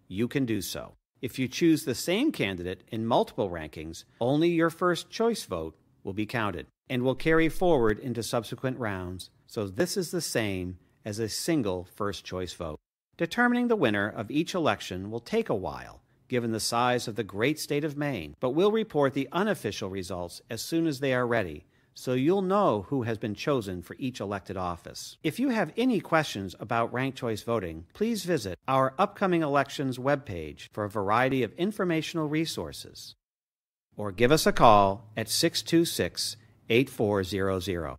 you can do so. If you choose the same candidate in multiple rankings, only your first choice vote will be counted and will carry forward into subsequent rounds, so this is the same as a single first choice vote. Determining the winner of each election will take a while, given the size of the great state of Maine, but we'll report the unofficial results as soon as they are ready, so you'll know who has been chosen for each elected office. If you have any questions about ranked choice voting, please visit our upcoming elections webpage for a variety of informational resources, or give us a call at 626-8400.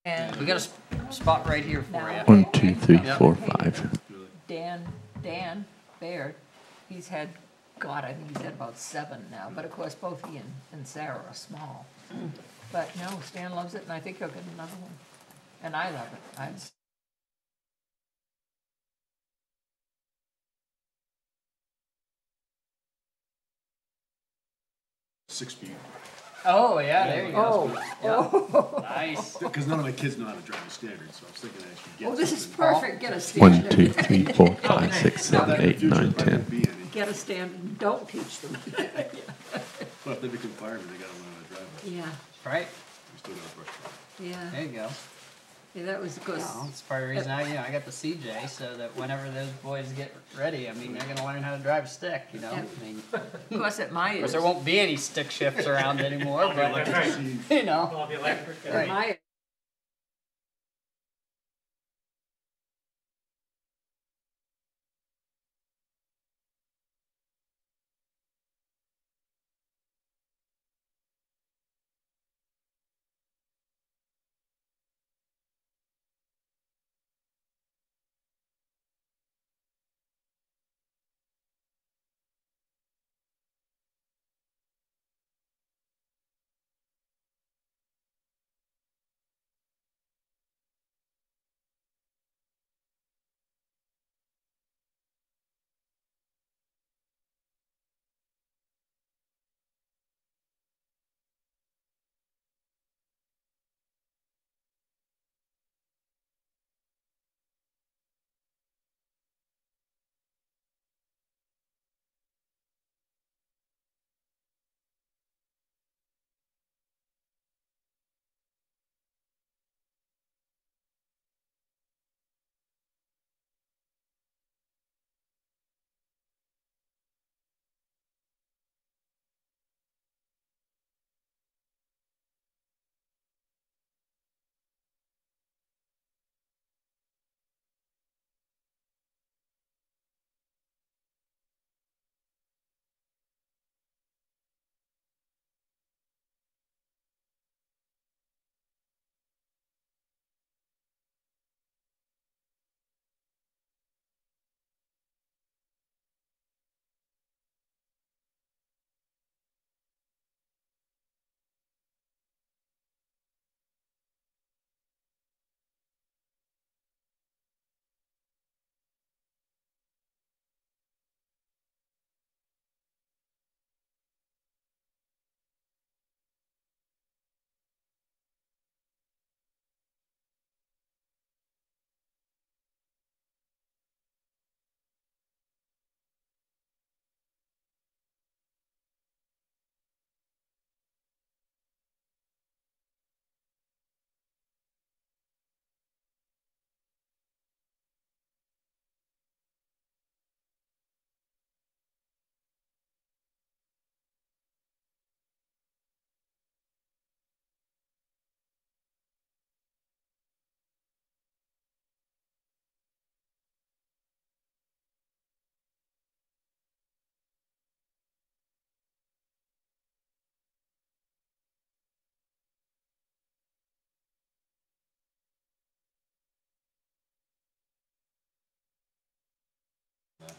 And we got a spot right here for you. 1, 2, 3, 4, 5. Dan Baird, he's had, God, I think he's had about 7 now, but of course both he and Sarah are small. But no, Stan loves it, and I think he'll get another one. And I love it. 6 feet. Oh, yeah, there you go. Oh, Nice. Because none of my kids know how to drive a standard, so I was thinking I should get oh, this is something. perfect. Get a 1, standard. 2, 3, 4, 5, 6, 7, 8, 9, 10. Get a standard and don't teach them. Well, if they become firemen, they gotta learn how to drive it. Yeah, Right? We still gotta brush it. yeah. There you go. Yeah, that was good. Well, that's part of the reason I got the CJ, so that whenever those boys get ready, I mean, they're gonna learn how to drive a stick, you know? Yeah. I mean, Of course, at my of course, age, there won't be any stick shifts around anymore, but, you know. Well, the electric. at Right. my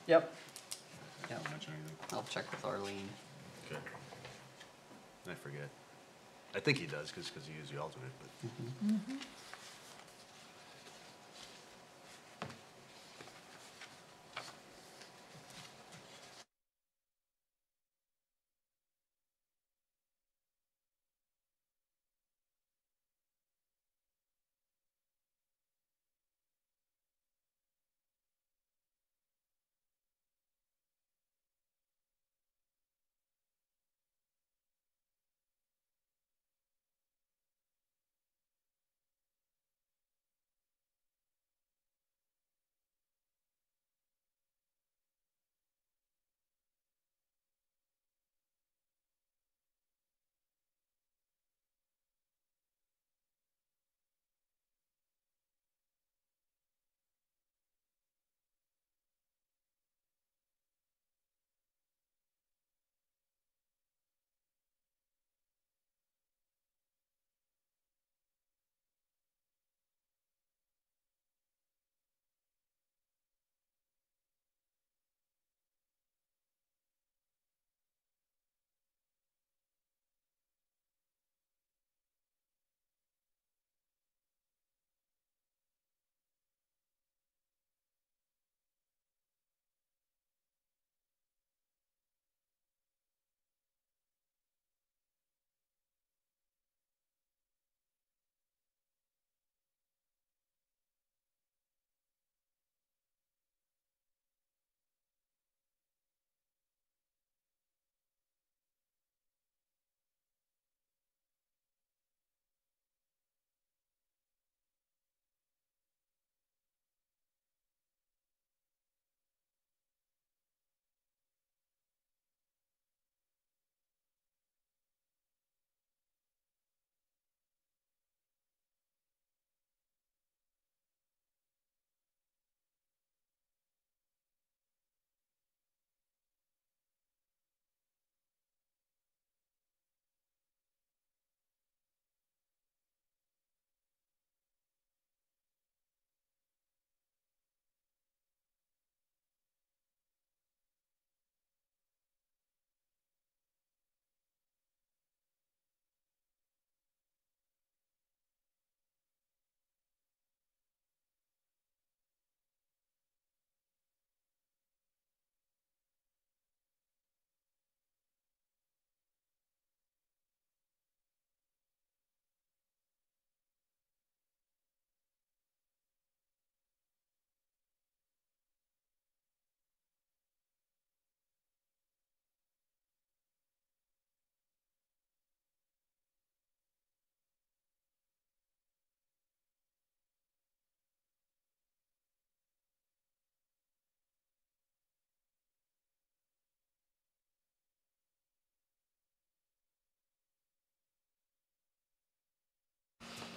Yep. Yep. Don't mention anything. I'll check with Arlene. Okay. I forget. I think he does, because he is the alternate, but.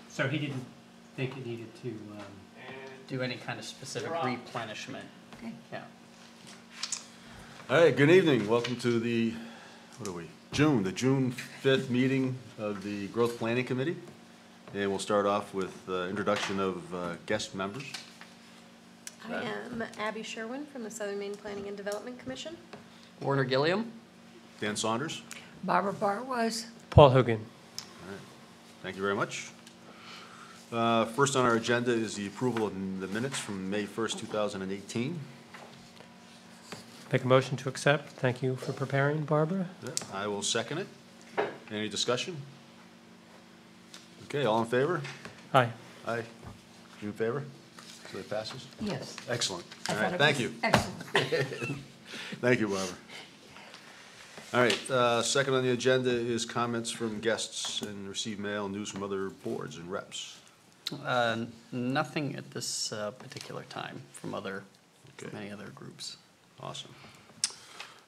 So he didn't think it needed to, Do any kind of specific replenishment. Okay. Yeah. All right, good evening. Welcome to the, what are we? The June 5th meeting of the Growth Planning Committee. And we'll start off with introduction of guest members. I am Abby Sherwin from the Southern Maine Planning and Development Commission. Warner Gilliam? Dan Saunders. Barbara Bart was. Paul Hogan. All right, thank you very much. First on our agenda is the approval of the minutes from May 1st, 2018. Make a motion to accept. Thank you for preparing, Barbara. Yeah, I will second it. Any discussion? Okay, all in favor? Aye. Aye. You in favor? So it passes? Yes. Excellent. I All thought right, it thank was you. Excellent. Thank you, Barbara. All right, second on the agenda is comments from guests and receive mail and news from other boards and reps. Nothing at this particular time from Okay. any other groups. Awesome.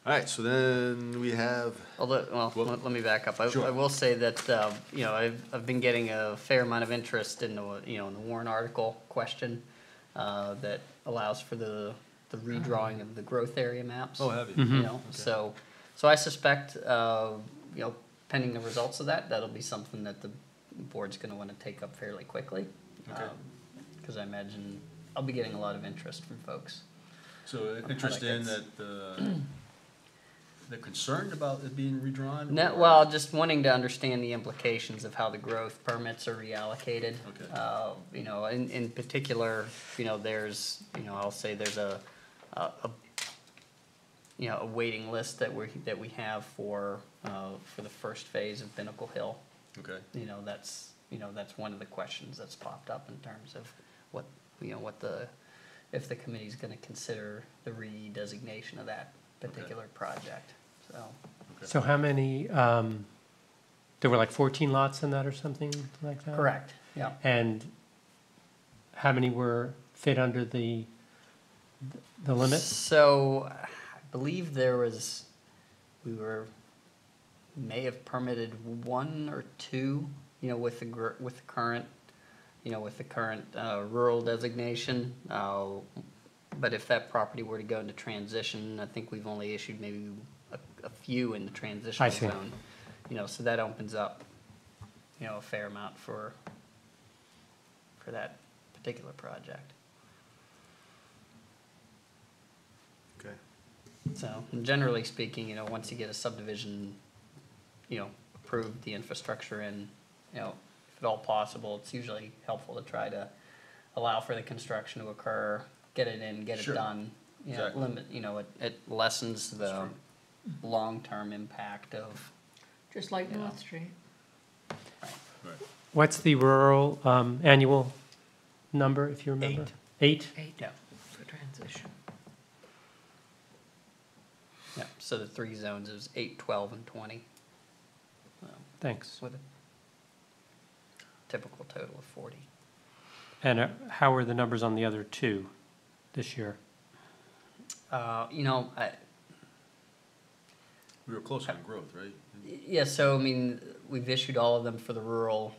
All right, so then we have, Well, Well, let me back up. sure. I will say that, I've been getting a fair amount of interest in in the Warren article question that allows for the redrawing of the growth area maps. oh, have you? You know, so I suspect, pending the results of that, that'll be something that the board's gonna wanna take up fairly quickly. Okay. Cause I imagine I'll be getting a lot of interest from folks. So interest in that, they're concerned about it being redrawn? No, or- well, just wanting to understand the implications of how the growth permits are reallocated. Okay. You know, in particular, you know, there's, you know, I'll say there's a you know, a waiting list that we have for the first phase of Pinnacle Hill. Okay, You know, that's one of the questions that's popped up in terms of what, you know, if the committee's gonna consider the redesignation of that particular project, so. So how many, there were like 14 lots in that or something like that? Correct, yeah. And how many were fit under the limit? So, I believe may have permitted one or two, you know, with the current rural designation. But if that property were to go into transition, I think we've only issued maybe a few in the transitional I see. zone. You know, so that opens up, you know, a fair amount for that particular project. okay. So, and generally speaking, you know, once you get a subdivision, you know, approved, the infrastructure in, you know, if at all possible, it's usually helpful to try to allow for the construction to occur, get it in, get it Sure. done. You know, Exactly. you know, it lessens the That's true. long-term impact of, Just like Yeah. North Street. Right. What's the rural annual number, if you remember? 8? 8 yeah, for transition. yeah. So the three zones is 8, 12, and 20. Thanks. With a typical total of 40. And how are the numbers on the other two this year? You know, We were close on growth, right? yeah, so I mean, we've issued all of them for the rural.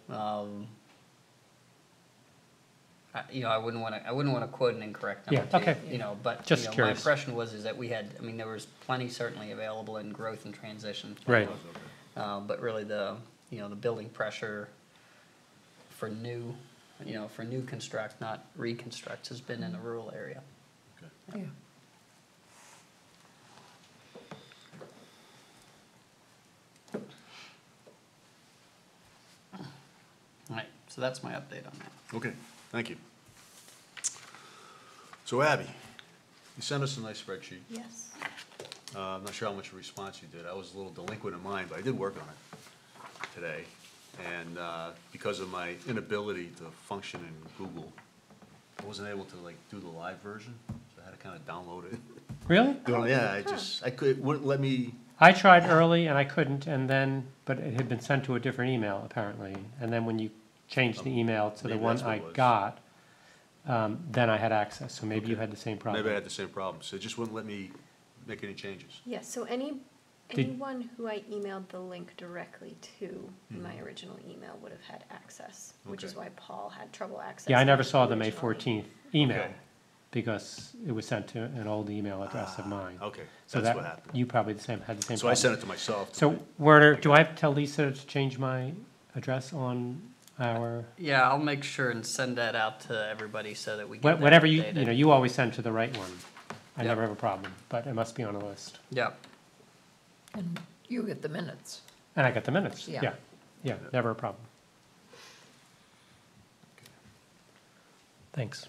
You know, I wouldn't want to quote an incorrect number. Yeah, to you, okay. You know, but Just you know, curious. my impression was is that we had. I mean, there was plenty certainly available in growth and transition. Right. But really, the building pressure for new construct, not reconstructs, has been in the rural area. Yeah. All right, so that's my update on that. Okay, thank you. So Abby, you sent us a nice spreadsheet. Yes. I'm not sure how much of a response you did. I was a little delinquent in mine, but I did work on it today. And because of my inability to function in Google, I wasn't able to like do the live version, so I had to kind of download it. Really? Yeah, it wouldn't let me, I tried early and I couldn't, and then, but it had been sent to a different email apparently. And then when you changed the email to the Maybe one that's what I it was. got, then I had access. So maybe you had the same problem. maybe I had the same problem, so it just wouldn't let me make any changes. Yes, so anyone who I emailed the link directly to in my original email would have had access, which is Okay. why Paul had trouble accessing. Yeah, I never it saw the May originally. 14th email Okay. because it was sent to an old email address of mine. Okay, So that's that what happened. you probably had the same So I problem. sent it to myself. So Werner, do I have to tell Lisa to change my address on our, Yeah, I'll make sure and send that out to everybody so that we get that whatever updated. you always send to the right one. I Yep. never have a problem, but it must be on a list. Yep. And you get the minutes. And I got the minutes. Yeah. Yeah, never a problem. Thanks.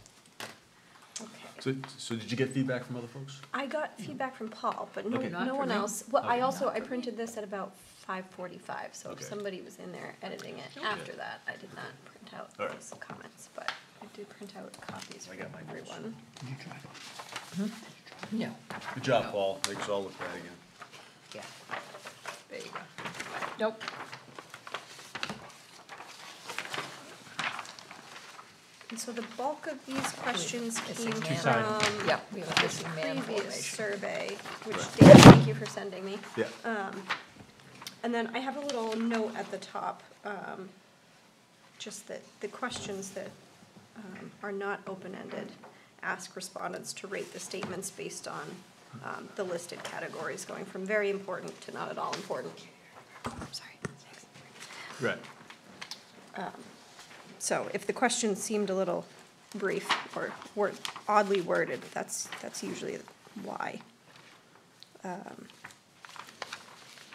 Okay. So did you get feedback from other folks? I got feedback from Paul, but Okay. Not no for one me. else. Well, I Okay. I printed this at about 5:45, so if Okay. somebody was in there editing it after that, I did not print out All right. those comments, but I did print out copies for got my notes. everyone. No, Good job, Paul. Make us all look bad again. yeah. There you go. Nope. And so the bulk of these questions Missing came man. Two-sided. from Yep, we have a missing man previous formation. survey, which Dave, thank you for sending me. Yeah. And then I have a little note at the top, just that the questions that are not open-ended ask respondents to rate the statements based on the listed categories, going from very important to not at all important. Sorry. Right. So if the questions seemed a little brief or oddly worded. That's usually why.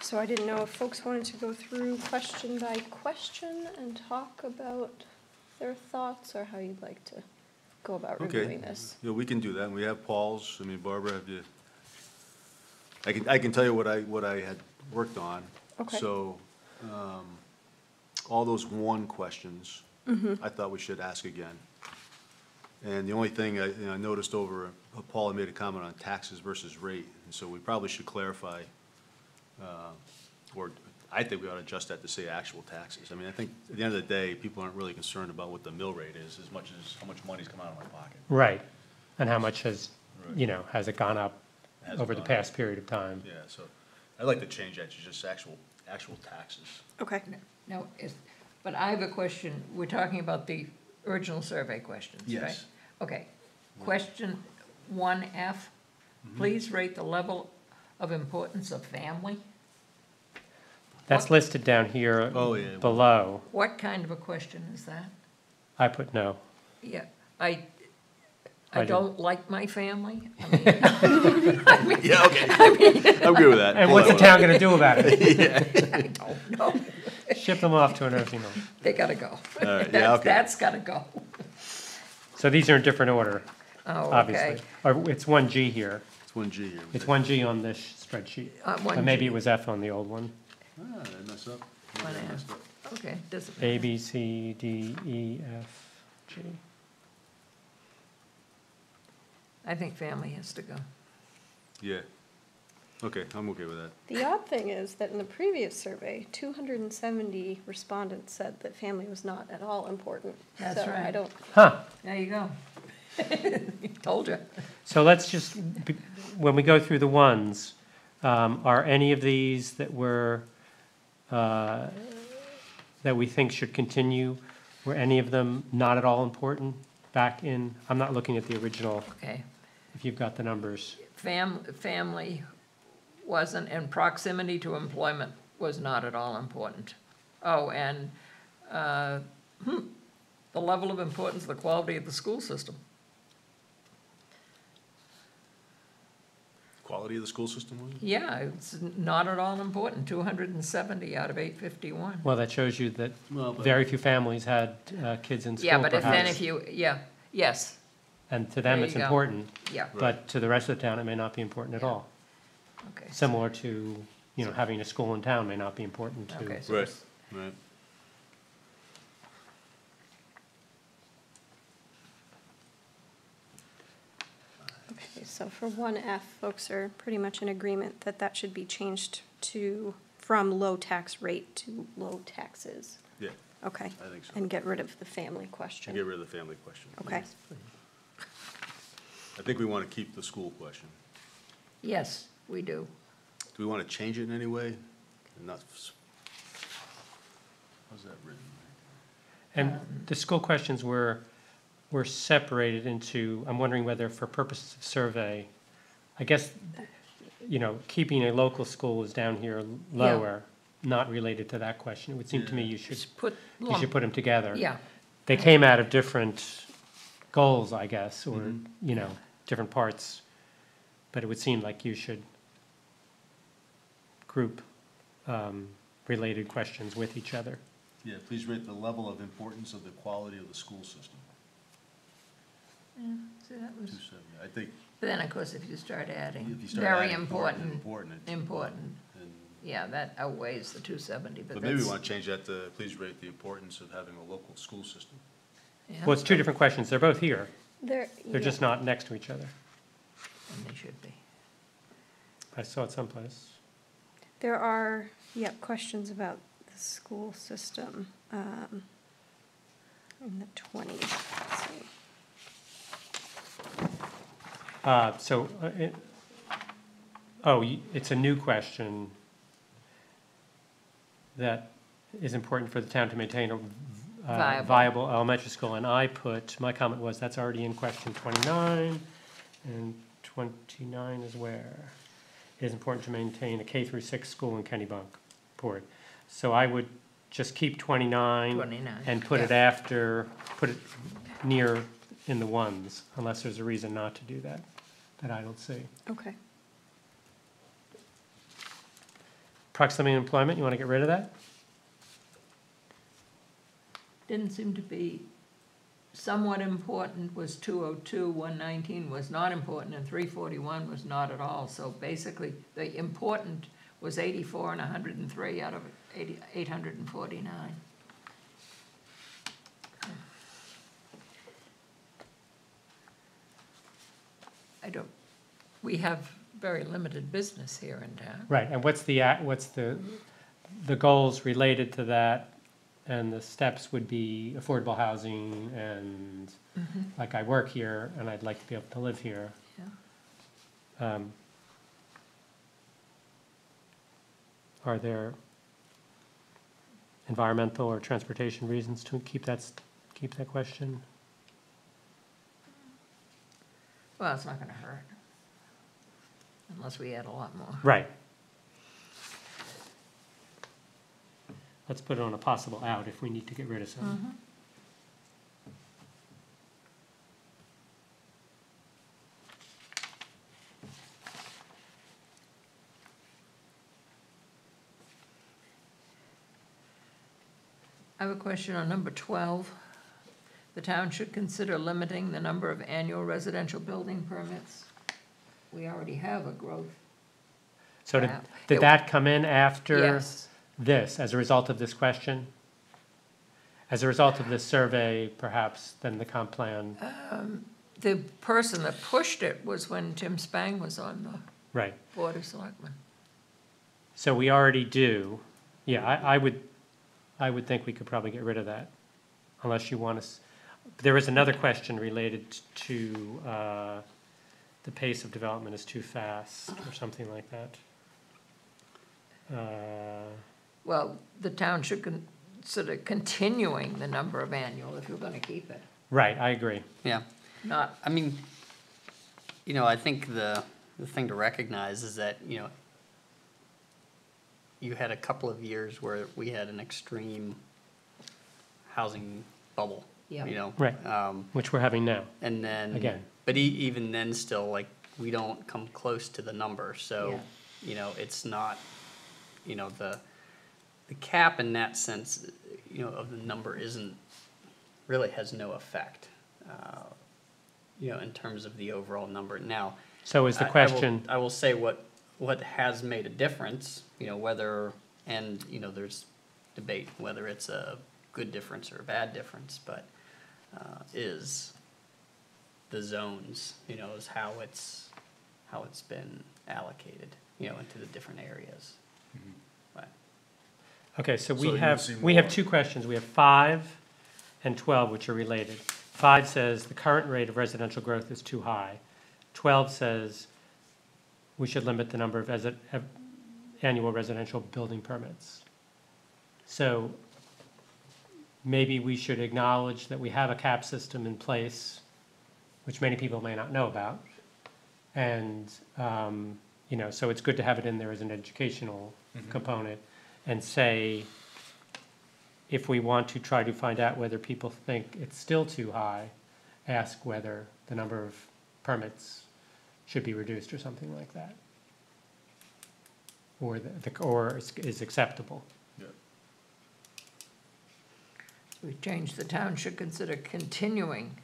So I didn't know if folks wanted to go through question by question and talk about their thoughts, or how you'd like to go about Okay. reviewing this. Yeah, we can do that. And we have Paul's. I mean, Barbara, have you? I can tell you what I had worked on. Okay. So, all those one questions, I thought we should ask again. And the only thing I noticed over, Paul had made a comment on taxes versus rate, and so we probably should clarify, or I think we ought to adjust that to say actual taxes. I mean, I think at the end of the day, people aren't really concerned about what the mill rate is as much as how much money's come out of my pocket. Right. And how much has, Right. Has it gone up Has it over the gone past period of time? Yeah, so I'd like to change that to just actual taxes. Okay. No, but I have a question. We're talking about the original survey questions, right? Yes. Okay. Question 1F, please rate the level of importance of family. That's What- listed down here Oh, yeah. below. What kind of a question is that? I put no. Yeah, I I didn't. don't like my family. I mean, Yeah, okay. I'm good with that. And Pull what's the that town gonna do about it? I don't know. Ship them off to a nursing home. They gotta go. All right, yeah, okay. That's gotta go. So these are in different order, Oh, obviously. okay. Or it's 1G here. It's 1G here. It's 1G on this spreadsheet. But maybe it was F on the old one. Ah, did I mess up? Maybe One I F. messed up. Okay, doesn't A, matter. B, C, D, E, F, G. I think family has to go. Yeah. Okay, I'm okay with that. The odd thing is that in the previous survey, 270 respondents said that family was not at all important. That's So I right. don't, Huh. There you go. Told you. So let's just, when we go through the ones, are any of these that that we think should continue, were any of them not at all important back in, I'm not looking at the original, Okay. if you've got the numbers. Family wasn't, and proximity to employment was not at all important. Oh, and, the level of importance, the quality of the school system. Quality of the school system, was it? Yeah, it's not at all important, 270 out of 851. Well, that shows you that Well, but- very few families had kids in school, Yeah, but if then perhaps. if you, yeah, yes, And to them, There it's you go. important, yeah, but to the rest of the town, it may not be important at Yeah. all. okay. Similar to, having a school in town may not be important to. Okay, so Right, it's- right. okay, so for 1F, folks are pretty much in agreement that that should be changed from low tax rate to low taxes. Yeah, Okay. I think so. And get rid of the family And question. get rid of the family question. Okay. I think we want to keep the school question. Yes, we do. Do we want to change it in any way? And not, how's that written? And the school questions were separated into, I'm wondering whether for purposes of survey, I guess, keeping a local school is down here lower, not related to that question. It would seem to me you should Just put put lump, them together. yeah, They came out of different goals, I guess, or, Mm-hmm. different parts. But it would seem like you should group related questions with each other. Yeah, please rate the level of importance of the quality of the school system. so that was, 270. I think then of course if you start adding, if you start very adding important, important, important, and- yeah, that outweighs the 270, but but maybe we that's, want to change that to, please rate the importance of having a local school system. yeah, Well, it's two different questions. They're both here. They're They're just not next to each other. and they should be. I saw it someplace. There are, questions about the school system in the 20s. Let's see. It's a new question that is important for the town to maintain a Viable. viable elementary school. And my comment was, that's already in question 29, and 29 is where? It is important to maintain a K through 6 school in Kennebunkport. So I would just keep 29. 29, And put it yeah. near in the ones, unless there's a reason not to do that I don't see. Okay. Proximity of employment, you want to get rid of that? Didn't seem to be somewhat important was 202, 119 was not important, and 341 was not at all. So basically, the important was 84 and 103 out of 849. We have very limited business here in town. Right, and what's the goals related to that? And the steps would be affordable housing and, like, I work here and I'd like to be able to live here. Yeah. Are there environmental or transportation reasons to keep that question? Well, it's not gonna hurt, unless we add a lot more. Right. Let's put it on a possible out if we need to get rid of some. I have a question on number 12. The town should consider limiting the number of annual residential building permits. We already have a growth. So Wow. did that come in after Yes. this, as a result of this question? As a result of this survey, perhaps, then the comp plan, The person that pushed it was when Tim Spang was on the right. Board of Selectmen. So we already do, yeah, I would think we could probably get rid of that, unless you want to, there is another question related to the pace of development is too fast, or something like that. Well, the town should consider continuing the number of annual if you're gonna keep it, Right, I agree. Yeah. not, I mean, you know, I think the thing to recognize is that, you know, you had a couple of years where we had an extreme housing bubble, Yeah. you know? Right. Which we're having now. And then. Again. But even then still, like, we don't come close to the number, so, Yeah. you know, it's not, you know, the cap in that sense, you know, of the number really has no effect, you know, in terms of the overall number. Now. So is the question, I will say what has made a difference, you know, whether, and, you know, there's debate whether it's a good difference or a bad difference, but is the zones, you know, is how it's been allocated, you know, into the different areas. But, okay, so So you we have see two questions. We have 5 and 12, which are related. 5 says the current rate of residential growth is too high. 12 says we should limit the number of annual residential building permits. So maybe we should acknowledge that we have a cap system in place, which many people may not know about. And, you know, so it's good to have it in there as an educational component, and say, if we want to try to find out whether people think it's still too high, ask whether the number of permits should be reduced or something like that. Or is acceptable. Yeah. we changed the town should consider continuing,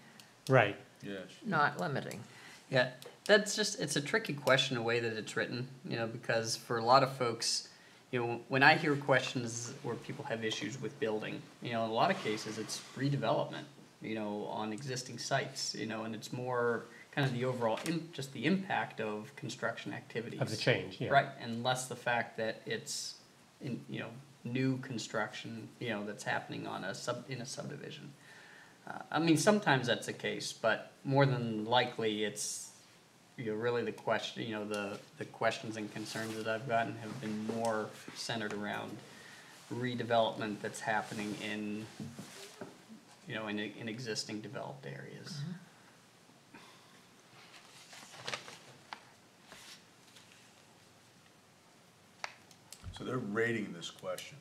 Right. Yes. not limiting. yeah, it's a tricky question, the way that it's written, you know, because for a lot of folks, you know, when I hear questions where people have issues with building, you know, in a lot of cases, it's redevelopment, you know, on existing sites, you know, and it's more kind of the overall, just the impact of construction activities. Of the change, yeah. Right, and less the fact that it's, you know, new construction, you know, that's happening on in a subdivision. I mean, sometimes that's the case, but more than likely, it's, you know, really the question, you know, the questions and concerns that I've gotten have been more centered around redevelopment that's happening in, you know, in existing developed areas. So they're rating this question,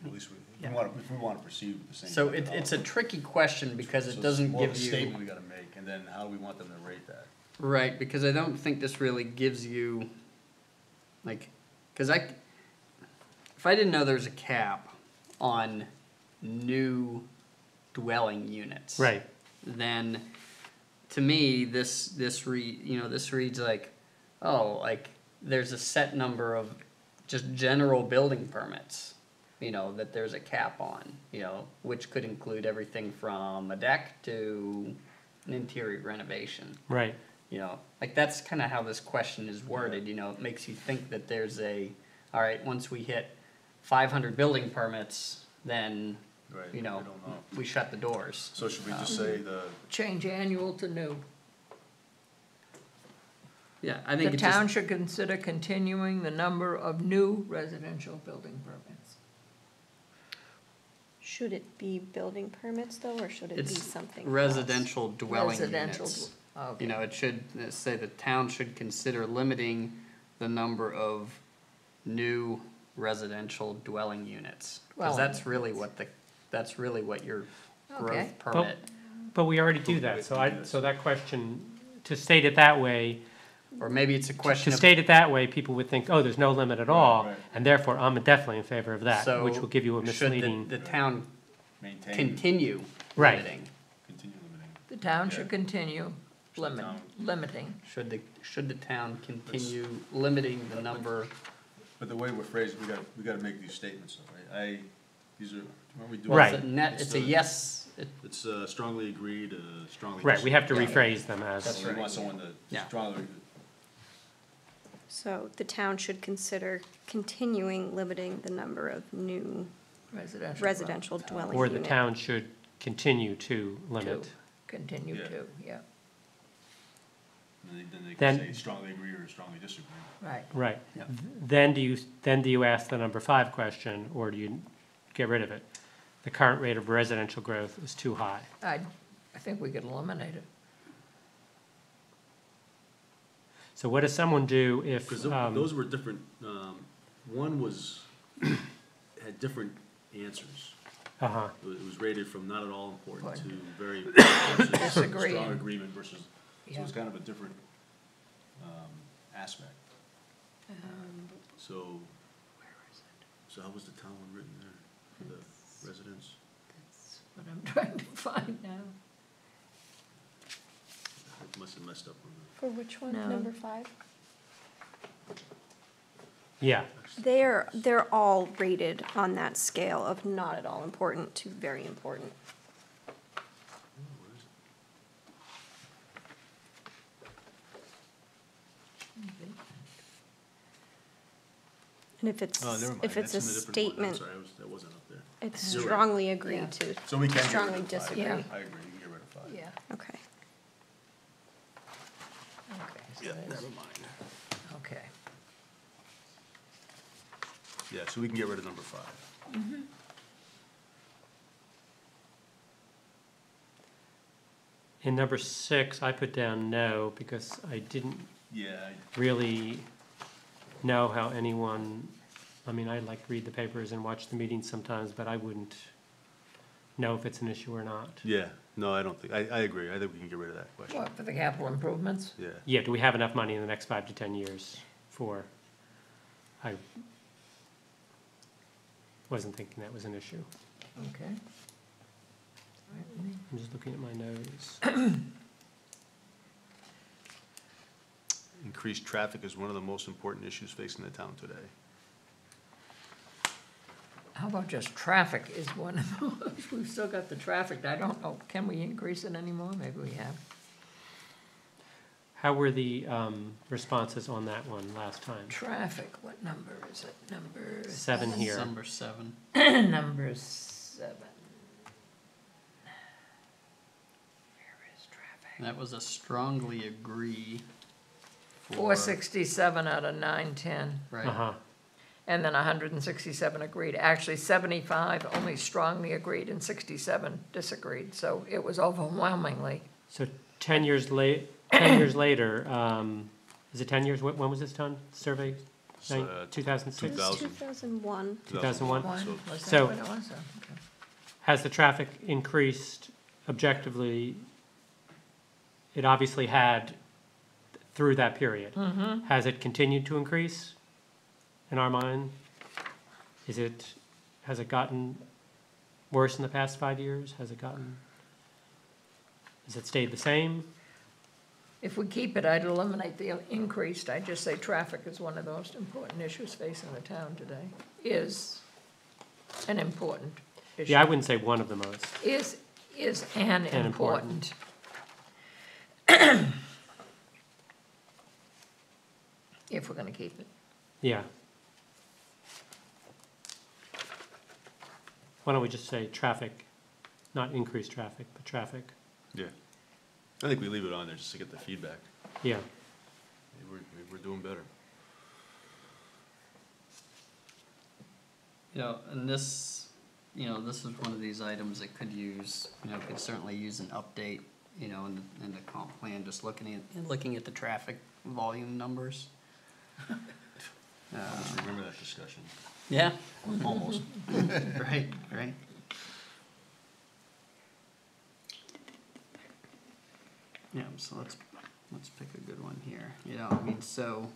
at least if we want to proceed with the same. So it's a tricky question because it doesn't More of give a you. statement we gotta make, and then how do we want them to rate that? Right, because I don't think this really gives you, like, because if I didn't know there was a cap on new dwelling units. Right. Then, to me, this reads like, oh, like, there's a set number of just general building permits, that there's a cap on, which could include everything from a deck to an interior renovation. Right. Like that's kind of how this question is worded, it makes you think that there's all right, once we hit 500 building permits, then, Right, we don't know. we shut the doors. So should we just say Change annual to new. Yeah, I think The it town just, should consider continuing the number of new residential building permits. Should it be building permits though, or should it be it's something else? residential dwelling Residential units. Okay. It should say the town should consider limiting the number of new residential dwelling units. Because Dwelling that's really what your Okay. growth permit. But we already do that, so that question, to state it that way, Or maybe it's a question to of. state it that way, people would think, oh, there's no limit at all, right. and therefore I'm definitely in favor of that, So which will give you a should misleading. the town maintain, continue Right. limiting? continue limiting? The town Yeah. should continue Should the town- limiting. Should the town continue limiting the number? But the way we're phrased, we gotta make these statements, though, right? These are, what we do. Right. It's a yes, It's strongly agreed, strongly. Right, we have to Yeah. rephrase them That's as, We want someone to Yeah. strongly, So the town should consider continuing limiting the number of new residential dwelling or units. the town should continue to limit. Continue Yeah. to, yeah, then they Then- can say strongly agree or strongly disagree. right. Right. Yeah. Then do you ask the number 5 question, or do you get rid of it? The current rate of residential growth is too high. I think we could eliminate it. So what does someone do if, Because those were different, one had different answers. uh-huh, It was rated from not at all important to very Disagreeing. strong agreement versus, so Yeah. it's kind of a different aspect. So, so how was the town one written there for the residents? That's what I'm trying to find now. I must have messed up on For which one, No. number 5? yeah, They're all rated on that scale of not at all important to very important. And if it's, Oh, never mind. if it's a That's in different one. I'm statement, sorry, that wasn't up there. it's You're right. strongly Yeah. agreed to. So we can get rid Strongly of 5. disagree. Yeah. I agree, you can get rid of 5. Yeah, Okay. okay. So Yeah, there's- never mind. Okay. Yeah, so we can get rid of number 5. in number 6, I put down no, because I didn't Yeah, really know how anyone, I mean, I like read the papers and watch the meetings sometimes, but I wouldn't know if it's an issue or not. yeah, no, I don't think, I agree, I think we can get rid of that question, What, for the capital improvements? yeah. Yeah, do we have enough money in the next 5 to 10 years for, I wasn't thinking that was an issue. Okay. All right with me. I'm just looking at my notes. Increased traffic is one of the most important issues facing the town today. How about just traffic is one of those? We've still got the traffic. I don't know, can we increase it anymore? Maybe we have. How were the responses on that one last time? Traffic, what number is it? Number 7 here. Number 7. Number 7. Where is traffic? That was a strongly agree. For- 467 out of 910, Right. Uh-huh, and then 167 agreed. Actually, 75 only strongly agreed and 67 disagreed, so it was overwhelmingly. so 10 years 10 years later, is it 10 years, when was this done, survey? It's, 2006? 2000. 2001. 2001? One, So- was So- that what it was? Oh, okay. Has the traffic increased objectively it obviously had through that period. Has it continued to increase in our mind? Has it gotten worse in the past 5 years? Has it stayed the same? If we keep it, I'd eliminate the increased. I'd just say traffic is one of the most important issues facing the town today. Is an important issue. Yeah, I wouldn't say one of the most. Is an An important. If we're gonna keep it. Yeah. Why don't we just say traffic, not increased traffic, but traffic? Yeah. I think we leave it on there just to get the feedback. Yeah. Maybe we're doing better. And this, this is one of these items that could use, could certainly use an update, in the comp plan, just looking at the traffic volume numbers. I just remember that discussion. Yeah, Almost. right. Yeah, so let's pick a good one here, so.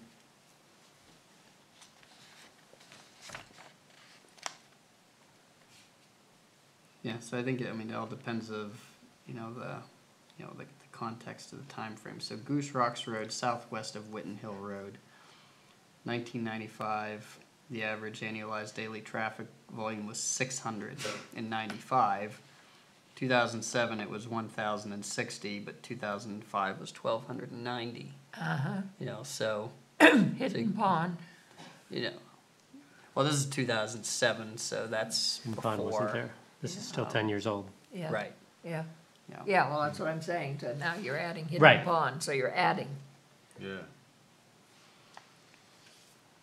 Yeah, so I think, it all depends of, the context of the time frame. So Goose Rocks Road, southwest of Witten Hill Road, 1995, the average annualized daily traffic volume was 695. 2007, it was 1,060, but 2005 was 1,290. So, Hidden Pond. well, this is 2007, so that's Pond wasn't before. there. This is still 10 years old. Yeah. Right. Yeah. Yeah. Yeah, well, that's what I'm saying. So now you're adding Hidden Right. Pond, so you're adding. Yeah.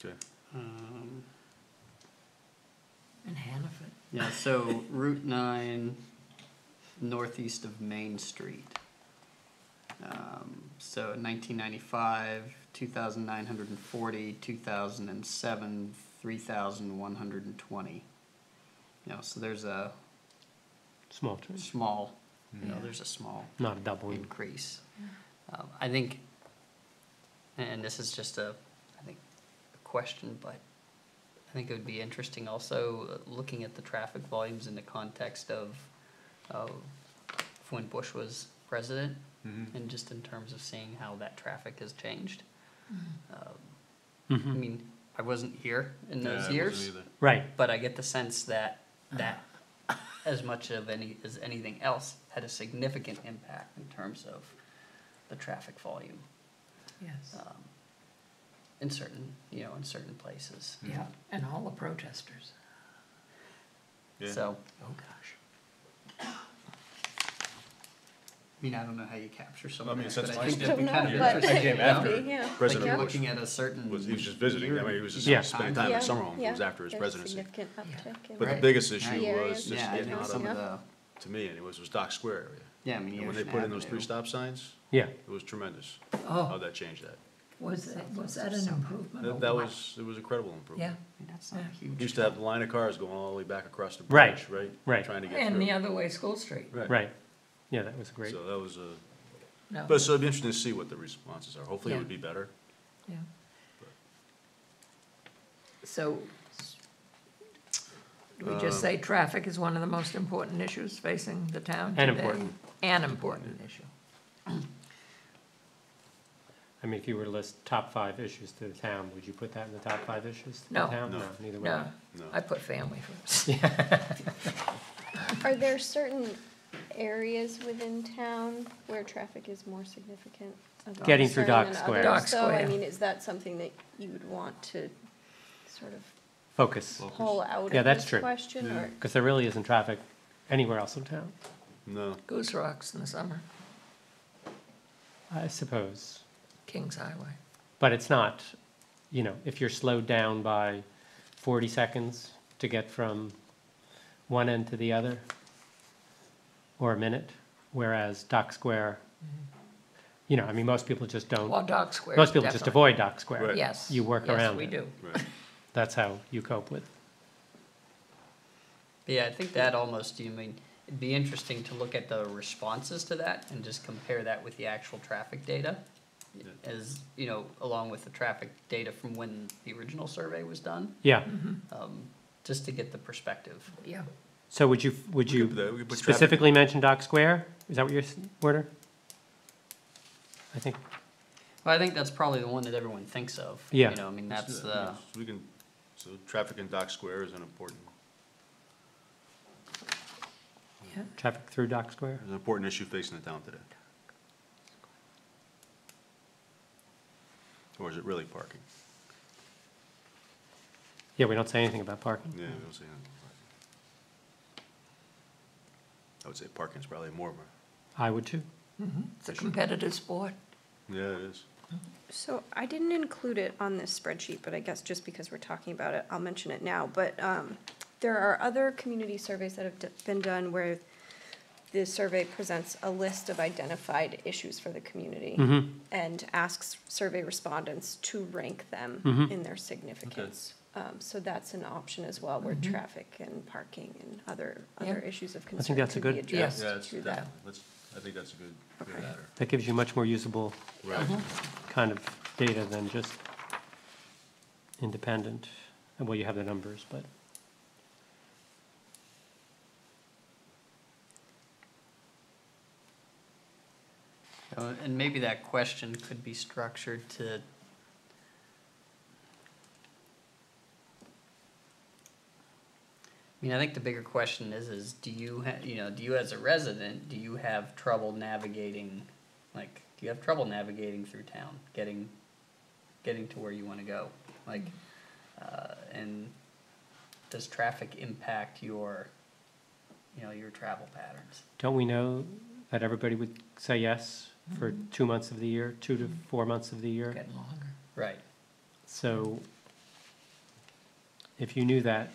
Okay. And Hannaford. Yeah, so Route 9, northeast of Main Street. So 1995, 2,940, 2007, 3,120. So there's a Small change, small, there's a small not a doubling. increase. I think, and this is just a question, but I think it would be interesting also looking at the traffic volumes in the context of when Bush was president, and just in terms of seeing how that traffic has changed. I wasn't here in those Yeah, I years, wasn't either. Right. but I get the sense that as much of as anything else had a significant impact in terms of the traffic volume Yes. in certain places. Yeah, and all the protesters. Yeah. So, Oh, gosh. I don't know how you capture some I of mean, that, since but I I think don't that'd be know, kind of but interesting. I came you know? after Yeah. Like President you're Bush looking at a certain. he was just visiting. year- He was just Yeah. spending time in Yeah, the summer home. It was after his there's presidency. significant uptick in. But the Right. biggest issue Right. was Areas. just Yeah, I getting think out some of, of the, to me anyway, was Dock Square area. And when they Ocean put in those Avenue. 3 stop signs, Yeah. it was tremendous how Oh, that changed that. was that an improvement? or That what? it was a credible Yeah, improvement. That's not a huge. Used to have the line of cars going all the way back across the Right. bridge, right? Right. Trying to get and through. the other way, School Street. Right. Yeah, that was great. So that was a, No, but so it'd be interesting to see what the responses are. Hopefully it Yeah. would be better. yeah. So, do we just say traffic is one of the most important issues facing the town today? And important. An important issue. I mean, if you were to list top 5 issues to the town, would you put that in the top 5 issues to No. the town? No. Neither would I. No, No. I put family first. Are there certain areas within town where traffic is more significant? of a Getting through concern Dock than Square. others? Dock So, I Square. mean, is that something that you would want to sort of Focus, pull out Yeah, of that's this true. question, Yeah. or? because there really isn't traffic anywhere else in town, No. Goose Rocks in the summer, I suppose. Kings Highway. But it's not, if you're slowed down by 40 seconds to get from one end to the other, or a minute, whereas Dock Square, most people just don't, Well, Dock Square. most people just avoid Dock Square. Right. Yes. You work around Yes, we it. do. Right. That's how you cope with. Yeah, I think that almost, it'd be interesting to look at the responses to that and just compare that with the actual traffic data. As, you know, along with the traffic data from when the original survey was done, Yeah, just to get the perspective. Yeah. so would you We could put traffic- specifically mention Dock Square? Is that what your order? I think, Well, I think that's probably the one that everyone thinks of. Yeah. You know, I mean, Let's that's do the, that, yes. We can, so traffic in Dock Square is an important traffic through Dock Square? issue facing the town today. Or is it really parking? Yeah, we don't say anything about parking. Yeah, we don't say anything about parking. I would say parking's probably more of I would too. It's a competitive sport. a, yeah, it is. So I didn't include it on this spreadsheet, but I guess just because we're talking about it, I'll mention it now. But there are other community surveys that have been done where the survey presents a list of identified issues for the community and asks survey respondents to rank them in their significance. So that's an option as well, where traffic and parking and other issues of concern that's a could be good- addressed Yeah, it's through that. definitely, I think that's a good Okay. matter. That gives you much more usable Right. kind of data than just independent. Well, you have the numbers, but. and maybe that question could be structured to, I mean, I think the bigger question is do you do you as a resident, do you have trouble navigating, like, do you have trouble navigating through town, getting to where you wanna go? Like, and does traffic impact your, your travel patterns? Don't we know that everybody would say yes for 2 months of the year, 2 to 4 months of the year? Getting longer. Right. So if you knew that,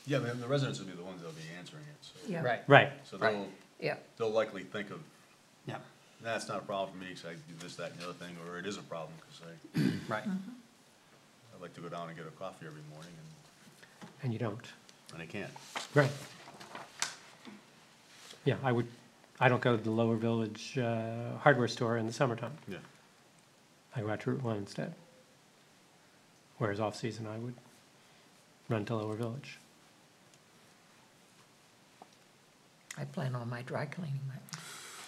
Yeah, the residents will be the ones that'll be answering it, so. Yeah. Right. right, So Right. Yeah. they'll likely think of, Yeah. that's not a problem for me, because I do this, that, and the other thing, or it is a problem, because Right. I like to go down and get a coffee every morning, and you don't. and I can't. Right. Yeah, I don't go to the Lower Village hardware store in the summertime. Yeah. I go out to Route 1 instead. Whereas off-season, I would run to Lower Village. I plan on my dry cleaning.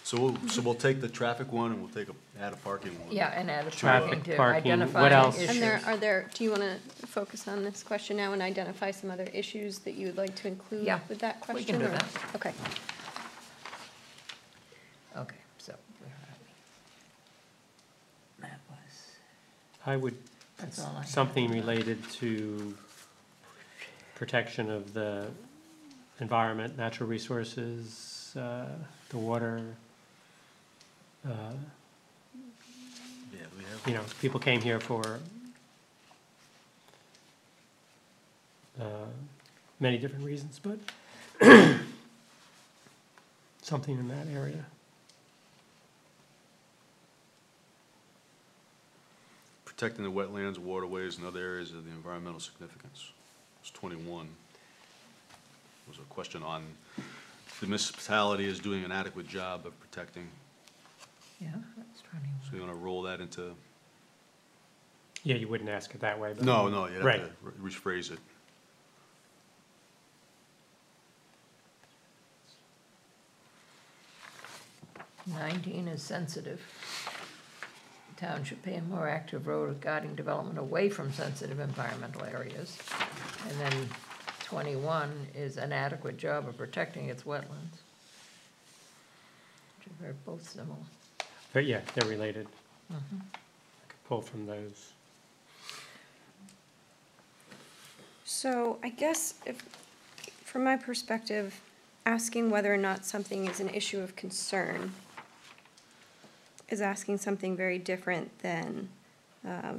So we'll take the traffic one, and we'll add a parking one. Yeah, and add a Traffic, parking to parking, identify what else? issues. And do you want to focus on this question now and identify some other issues that you would like to include Yeah, with that we question? can do or- that. Okay. Okay, so where are we? That was, I would, that's all I have. something related to protection of the environment, natural resources, the water. Yeah, we have. People came here for many different reasons, but something in that area. Protecting the wetlands, waterways, and other areas of the environmental significance. It's 21. Was a question on the municipality is doing an adequate job of protecting. Yeah, that's 21. So you want to roll that into? Yeah, you wouldn't ask it that way, but. No, you'd have Right. to rephrase it. Nineteen is sensitive. The town should play a more active role regarding development away from sensitive environmental areas. And then 21 is an adequate job of protecting its wetlands. Which are both similar. But yeah, they're related. I could pull from those. So I guess from my perspective, asking whether or not something is an issue of concern is asking something very different than,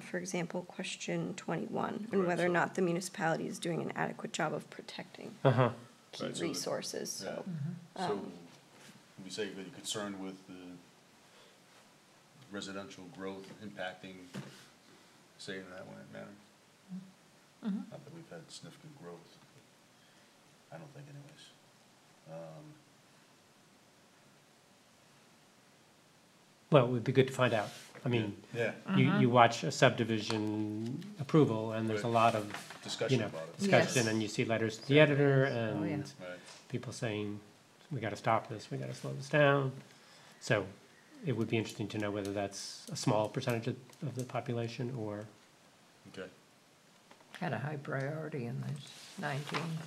for example, question 21, and Right, whether or so- not the municipality is doing an adequate job of protecting Uh-huh. key Right, so the- resources, so. Yeah. So, you say that you're concerned with the residential growth impacting, say in that manner? Not that we've had significant growth. I don't think anyways. Well, it would be good to find out. I mean, Yeah, you watch a subdivision approval, and there's a Right. lot of, you discussion know, about it. discussion, Yes. and you see letters to the editor, Oh, yeah. and Right. people saying, we gotta stop this, we gotta slow this down. So it would be interesting to know whether that's a small percentage of the population, or, Okay. Kind of high priority in this 19.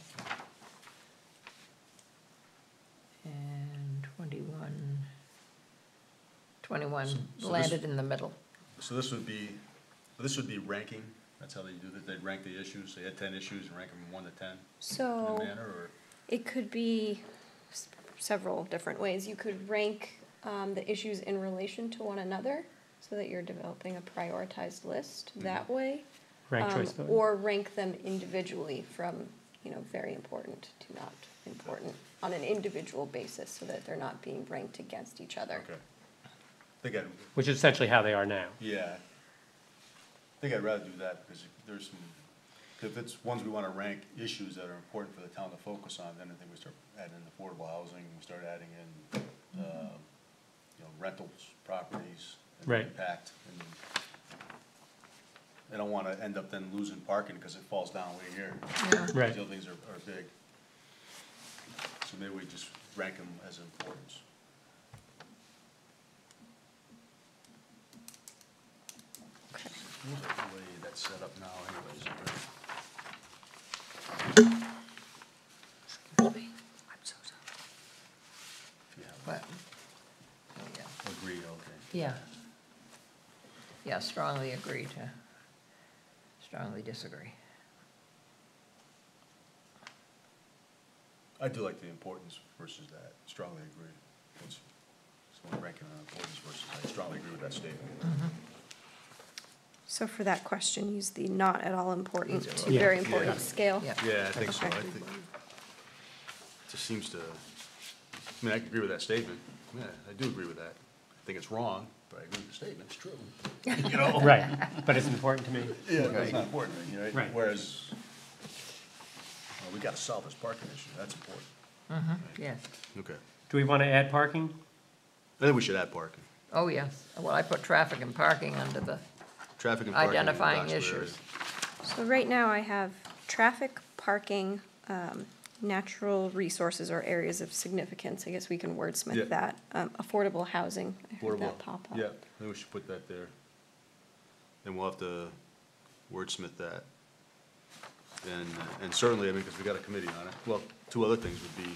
And 21. 21 So this- landed in the middle. So this would be ranking, that's how they do that, they'd rank the issues, they had 10 issues and rank them 1 to 10 in So. a manner, or? It could be several different ways. You could rank the issues in relation to one another so that you're developing a prioritized list that way. rank choice voting. Or rank them individually from, very important to not important on an individual basis so that they're not being ranked against each other. Okay. I think Which is essentially how they are now. I think I'd rather do that, because there's some, if it's ones we wanna rank issues that are important for the town to focus on, then I think we start adding in affordable housing, we start adding in, rentals, properties, and the Right. impact. And I don't wanna end up then losing parking, because it falls down way here. Yeah. Right. These other things are big. So maybe we just rank them as importance. Feels like the way that's set up now anyways. Excuse me. I'm so sorry. If you have, But, oh, yeah. agree, okay. Yeah. Yeah, strongly agree to, strongly disagree. I do like the importance versus that, strongly agree. It's someone ranking on importance versus, I strongly agree with that statement. So for that question, use the not at all important to Yeah. very important Yeah. scale. Yeah. Yeah, I think so, Okay. I think, it just seems to, I agree with that statement, yeah, I do agree with that. I think it's wrong, but I agree with the statement, it's true. You know? Right, but it's important to me. Yeah, that's not important, right? Right. Whereas, well, we gotta solve this parking issue, that's important. Yeah. Okay. Do we want to add parking? I think we should add parking. Oh, yeah. Well, I put traffic and parking under the Traffic and parking. in the identifying Roxbury issues. So right now I have traffic, parking, natural resources or areas of significance. I guess we can Yeah. wordsmith that. Affordable housing, I heard Affordable. that pop up. Yeah, I think we should put that there. And we'll have to wordsmith that. And certainly, because we got a committee on it. Well, two other things would be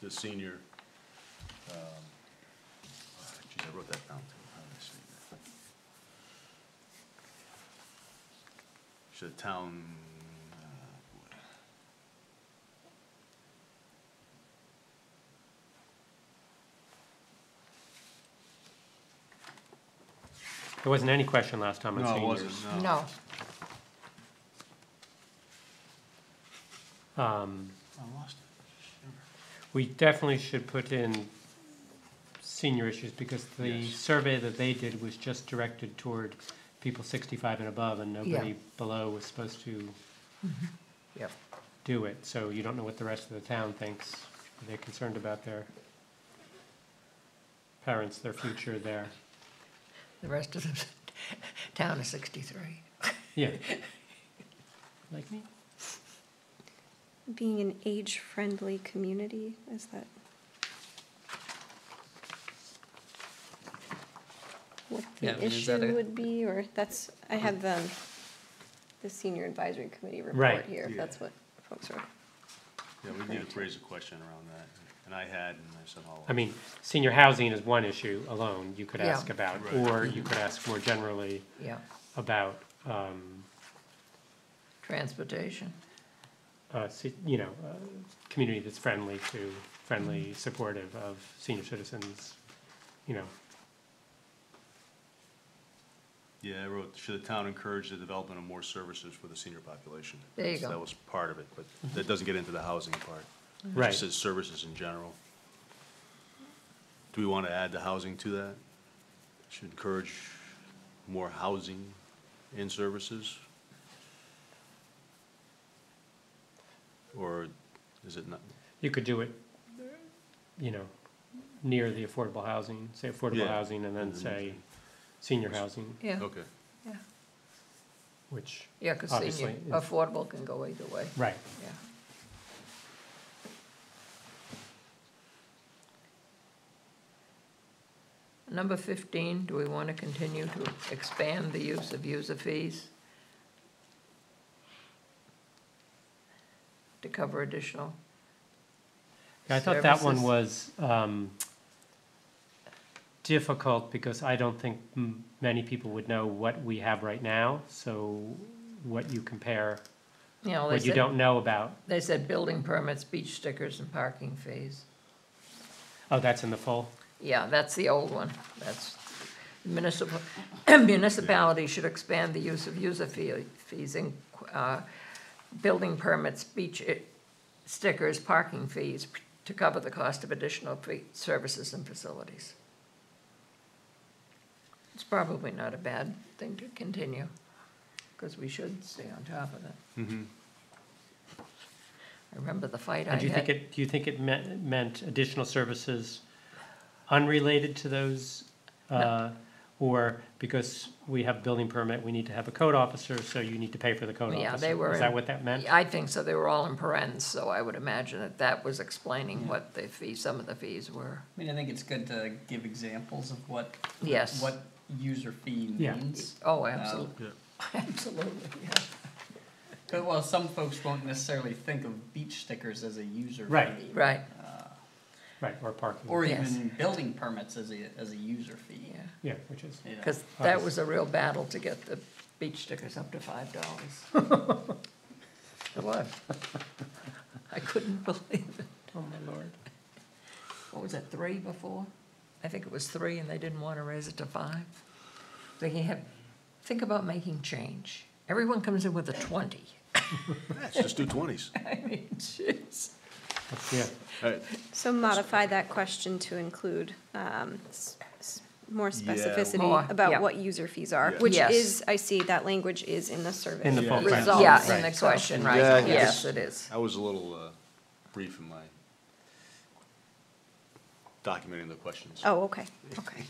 the senior, geez, I wrote that down too. How did I say that? Should the town, boy. There wasn't any question last time on No, it seniors. wasn't, no. No. I lost it. We definitely should put in senior issues, because the Yes. survey that they did was just directed toward people 65 and above, and nobody Yeah. below was supposed to Yep. do it. So you don't know what the rest of the town thinks. Are they concerned about their parents, their future, their, The rest of the town is 63. yeah. Like me? Being an age-friendly community, is that? What Yeah, the I mean, is that issue a- would be, or that's, I have the senior advisory committee Right. report here, if Yeah. that's what folks are. Yeah, we need to raise a question around that. And I had, and I said, oh. I mean, senior housing is one issue alone you could Yeah. ask about, Right. or you could ask more generally Yeah. about, Transportation. community that's friendly, supportive of senior citizens, you know. Yeah, I wrote, should the town encourage the development of more services for the senior population? There you So go. That was part of it, but that doesn't get into the housing part. It Right. just says services in general. Do we want to add the housing to that? Should encourage more housing and services? Or is it not? You could do it you know, near the affordable housing, say affordable Yeah. housing, and then say senior housing, Yeah, Okay. yeah, which, yeah, because Obviously, senior, it's- affordable can go either way, right. yeah. Number 15, do we want to continue to expand the use of user fees to cover additional? I thought that one Services. was difficult because I don't think many people would know what we have right now, so what you compare, You know, what you don't know about. they said building permits, beach stickers, and parking fees. Oh, that's in the full? Yeah, that's the old one. That's municipal, municipalities should expand the use of user fees in, building permits, beach stickers, parking fees to cover the cost of additional services and facilities. It's probably not a bad thing to continue, because we should stay on top of it. Mm-hmm. I remember the fight I And had. do you think it meant additional services unrelated to those? Or because we have building permit, we need to have a code officer, so you need to pay for the code Yeah, officer? they were Is that in- what that meant? I think so, they were all in parentheses, so I would imagine that that was explaining what the fees, some of the fees were. I mean, I think it's good to give examples of what. Yes. What user fee Yeah. means. Oh, absolutely, Yeah. absolutely, yeah. 'Cause, well, some folks won't necessarily think of beach stickers as a user Right. fee. Right, Right, or parking. Or Yes. even building permits as a user fee. yeah, Yeah, which is, you know. because that was a real battle to get the beach stickers up to $5. It was. I couldn't believe it. oh my lord. What was it, 3 before? I think it was 3, and they didn't want to raise it to 5. Think about making change. Everyone comes in with a 20. Let's just do 20s. I mean, jeez. Yeah, All right. So modify that question to include more specificity More, yeah. about what user fees are, Yeah. which Yes. is, I see that language is in the survey. in the full. Yeah. right. Result, Yes. in the question, right, Yeah, I yes, guess- it is. I was a little brief in my documenting the questions. Oh, okay, okay.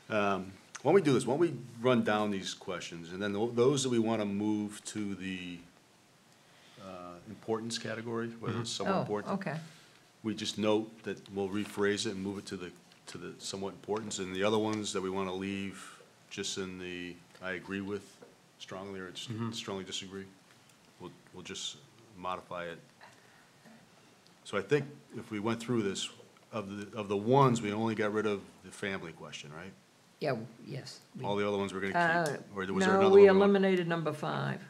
Why don't we do this? Why don't we run down these questions, and then those that we want to move to the importance category, whether it's somewhat Oh, important. okay, We just note that we'll rephrase it and move it to the somewhat importance, and the other ones that we want to leave just in the I agree with strongly or strongly disagree, we'll just modify it. So I think if we went through this, of the ones, we only got rid of the family question, right? yeah, yes. All the other ones we're gonna keep, or was there No, another one? we we want- eliminated number 5.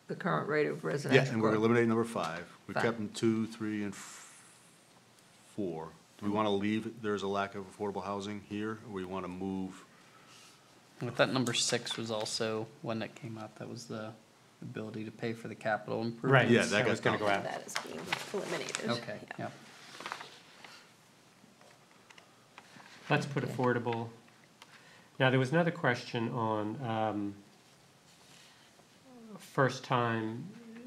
The current rate of Yeah, residential and we're growth. eliminating number 5. We 5. kept them 2, 3, and 4. Do we want to leave, there's a lack of affordable housing here, or we want to move? I thought number 6 was also one that came up, that was the ability to pay for the capital Right, improvements. Yeah, that that got was gonna go out. That is being eliminated. Okay, yeah. Let's put affordable. Now, there was another question on first time,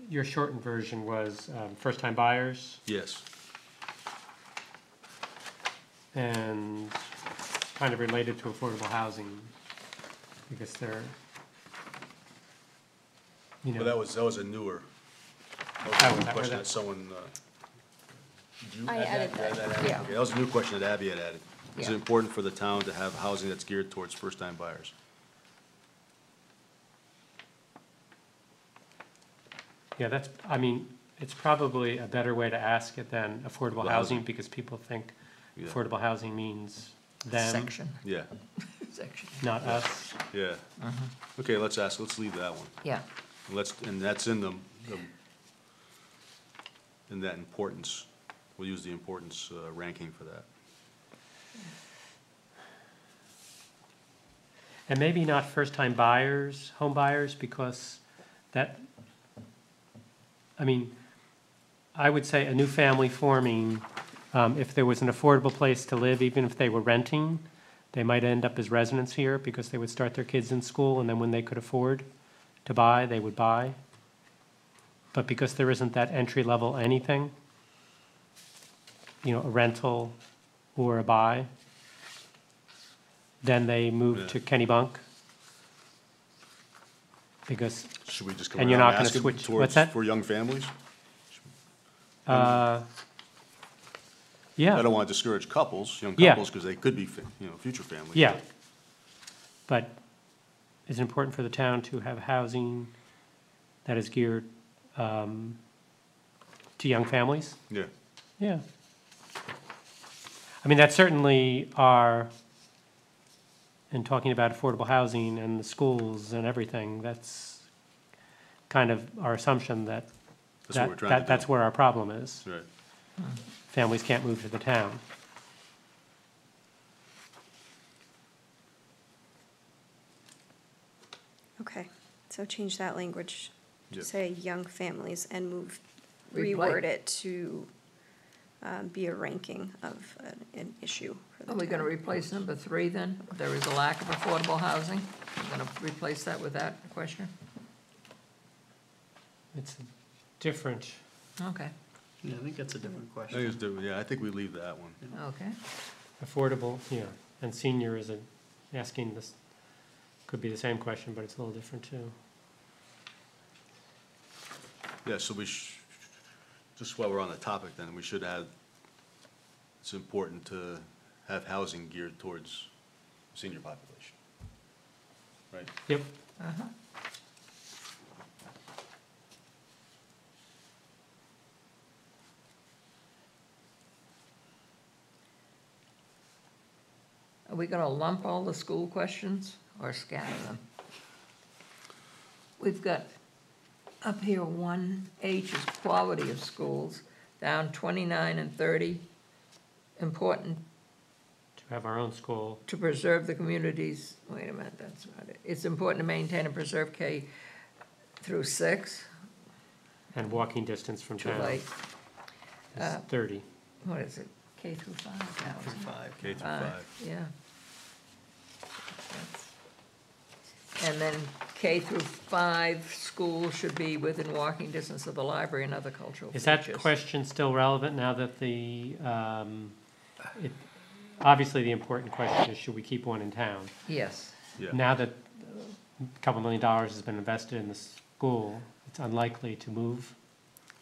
your shortened version was first time buyers Yes. and kind of related to affordable housing because they're, you Well, know, that was a newer, Oh, that was a was new that question where that someone, did you I add added You added that, in? yeah. Okay, that was a new question that Abby had added. Is it Yeah. important for the town to have housing that's geared towards first-time buyers? yeah, that's, I mean, it's probably a better way to ask it than affordable The housing housing. because people think Yeah. affordable housing means them, Section, Yeah, section, not us. yeah. Okay, let's leave that one. yeah. And that's in in that importance, we'll use the importance ranking for that. And maybe not first-time buyers, home buyers, because that, I mean, I would say a new family forming, if there was an affordable place to live, even if they were renting, they might end up as residents here because they would start their kids in school, and then when they could afford to buy, they would buy. But because there isn't that entry-level anything, a rental or a buy. Then they move Yeah. to Kennebunk. Because, Should we just go And you're around not gonna asking switch- towards, what's that? for young families? yeah. I don't want to discourage couples, young Yeah. couples, because they could be, future families. Yeah. But is it important for the town to have housing that is geared to young families? Yeah, Yeah. I mean, that's certainly in talking about affordable housing and the schools and everything, that's kind of our assumption that that's what we're trying to do. that's where our problem is. Right. Families can't move to the town. Okay, so change that language to Yep. say young families and Repla- reword it to be a ranking of an issue for the Are we gonna town. replace number 3 then? There is a lack of affordable housing? We're gonna replace that with that question? It's different. Okay, Yeah, I think that's a different I think question. it's different. Yeah, I think we leave that one. okay. Affordable, yeah, and senior is asking this, could be the same question, but it's a little different too. Yeah, so just while we're on the topic then, we should add, it's important to have housing geared towards senior population. Right? Yep. Uh-huh. Are we gonna lump all the school questions or scatter them? We've got up here 1H is quality of schools, down 29 and 30. Important To have our own school. to preserve the communities, wait a minute, that's not it. It's important to maintain and preserve K through 6, And walking distance from too town late. is Uh, 30. What is it, K through 5 now, isn't it? K through 5. Yeah. And then K through 5 schools should be within walking distance of the library and other cultural Is features. that question still relevant now that obviously the important question is, should we keep one in town? Yes, Yeah. Now that a couple $1 million has been invested in the school, it's unlikely to move.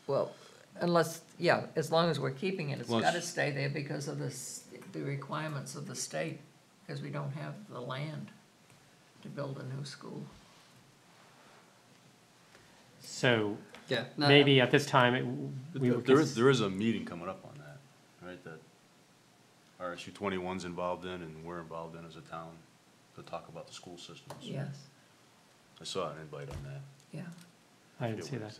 well, unless, yeah, as long as we're keeping it, it's Well, gotta stay there because of the requirements of the state, because we don't have the land to build a new school. So Yeah. no, maybe at this time, we would. There is a meeting coming up on that, right, that RSU 21's involved in and we're involved in as a town to talk about the school systems. Yes, I saw an invite on that. yeah. I didn't see that.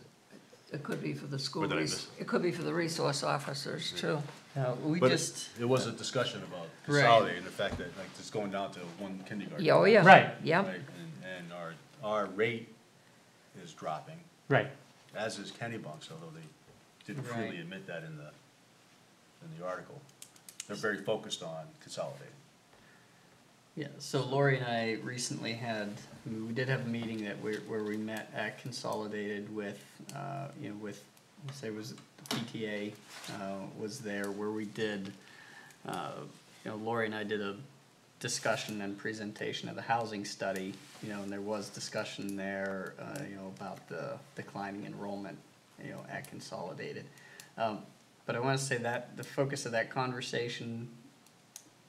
It could be for the school, Or did I miss it could be for the resource officers too. no, we But just, it was a discussion about Right. consolidating, the fact that, like, it's going down to one kindergarten. Yeah, oh, yeah. Right. Yeah, Right, and our rate is dropping, Right. as is Kennebunk's, although they didn't Right. freely admit that in the article. They're very focused on consolidating. yeah, so Lori and I recently we did have a meeting where we met at Consolidated with, say it was the PTA, was there, where we did, Lori and I did a discussion and presentation of the housing study, and there was discussion there, about the declining enrollment, at Consolidated. But I wanna say that the focus of that conversation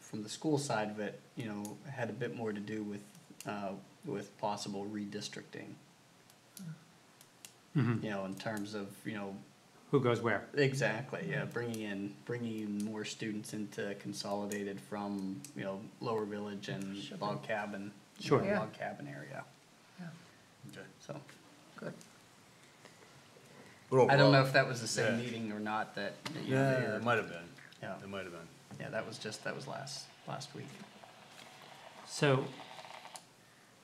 from the school side of it, had a bit more to do with possible redistricting. Mhm. In terms of, Who goes where? exactly, yeah, bringing in more students into Consolidated from, Lower Village and Log Cabin. Sure. Yeah. Log Cabin area, Okay. so. good. But I don't know overall- if that was the same Yeah. meeting or not that you were Yeah, there. it might have been. Yeah. It might have been. Yeah, that was last week. So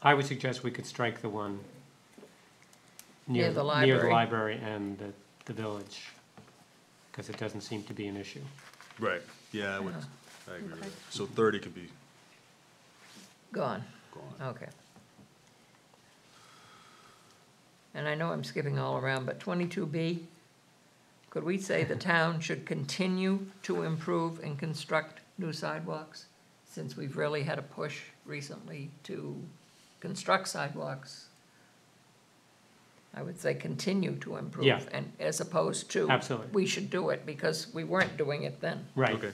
I would suggest we could strike the one Near the near the library. library and the village, because it doesn't seem to be an issue. Right, yeah, I agree Okay. with that. So 30 could be Gone, gone. okay. And I know I'm skipping all around, but 22B, Could we say the town should continue to improve and construct new sidewalks? Since we've really had a push recently to construct sidewalks. I would say continue to improve. Yeah. And as opposed to. Absolutely. We should do it because we weren't doing it then. Right. Okay.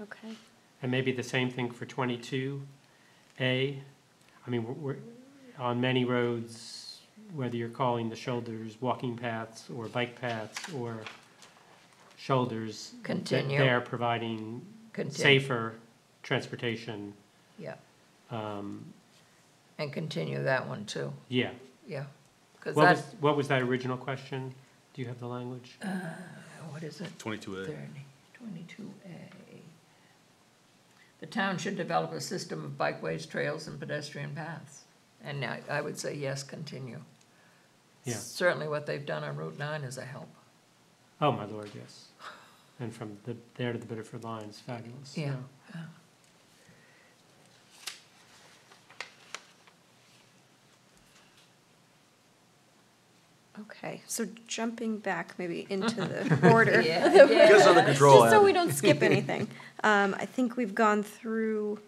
Okay. And maybe the same thing for 22A. I mean, we're on many roads, whether you're calling the shoulders walking paths or bike paths or shoulders. Continue. They're providing Continue. safer transportation. Yeah. And continue that one too, Yeah. yeah. Because What that, was, what was that original question? Do you have the language? what is it? 22A. 22A. The town should develop a system of bikeways, trails, and pedestrian paths. And I would say, yes, continue. Yeah. Certainly what they've done on Route 9 is a help. Oh, my lord, yes. And from there to the Biddeford lines, fabulous. Yeah. Yeah. Okay, so jumping back maybe into the order. Yeah, of the- yeah. Just under control, Just so Abby. we don't skip anything. I think we've gone through,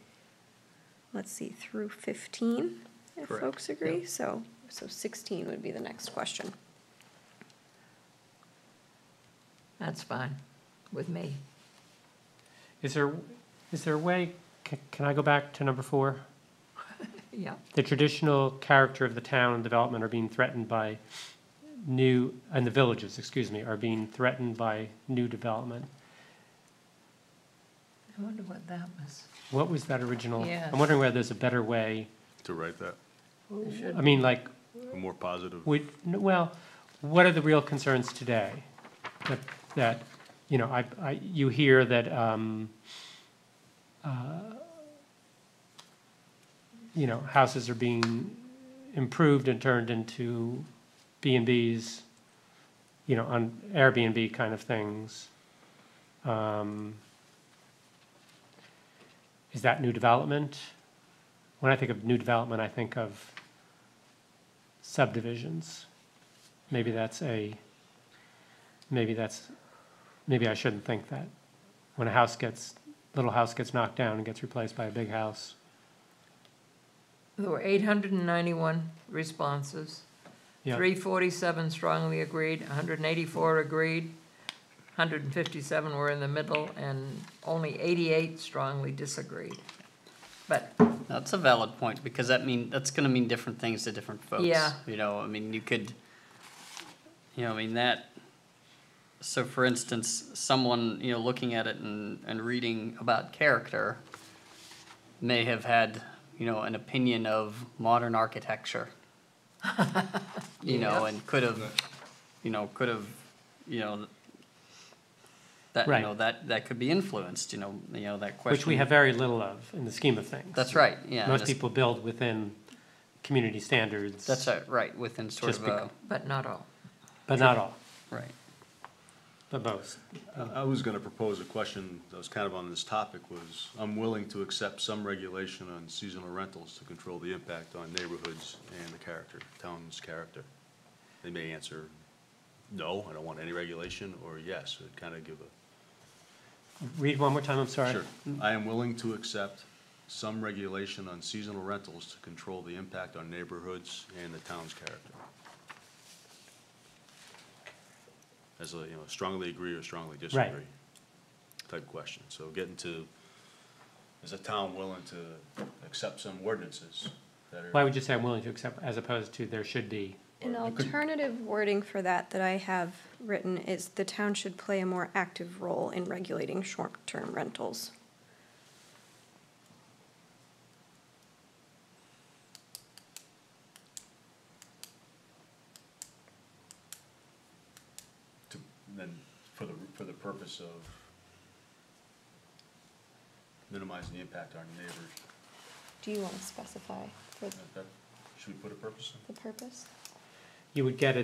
let's see, through 15, if Correct. folks agree. So 16 would be the next question. That's fine with me. Is there a way, can I go back to number 4? Yeah. The traditional character of the town and development are being threatened by and the villages, excuse me, are being threatened by new development. I wonder what that was. What was that original? Yeah. I'm wondering whether there's a better way. To write that, It should I mean, like, a more positive. well, what are the real concerns today? That you know, you hear that, you know, houses are being improved and turned into B&Bs, you know, on Airbnb kind of things. Is that new development? When I think of new development, I think of subdivisions. Maybe I shouldn't think that. When a little house gets knocked down and gets replaced by a big house. There were 891 responses. Yeah. 347 strongly agreed, 184 agreed, 157 were in the middle, and only 88 strongly disagreed. But, That's a valid point, because that's gonna mean different things to different folks. Yeah. You know, I mean, you could, you know, I mean, so for instance, someone, you know, looking at it and reading about character may have had, you know, an opinion of modern architecture. You know, and could have, you know, that, Right. you know, that could be influenced, you know, that question. Which we have very little of in the scheme of things. That's right, yeah. Most just- people build within community standards. That's right, within sort Just of a, but not all. But not all, right. but most. I was gonna propose a question that was kind of on this topic was, I'm willing to accept some regulation on seasonal rentals to control the impact on neighborhoods and the character, town's character. They may answer, no, I don't want any regulation, or yes, it'd kind of give a. Read one more time, I'm sorry. Sure. I am willing to accept some regulation on seasonal rentals to control the impact on neighborhoods and the town's character. As a, strongly agree or strongly disagree type question. So getting to, is a town willing to accept some ordinances that are? Why would you say I'm willing to accept, as opposed to there should be? An alternative wording for that I have written is the town should play a more active role in regulating short-term rentals. Then for the purpose of minimizing the impact on neighbors. Do you want to specify for Okay. Should we put a purpose in? the purpose? You would get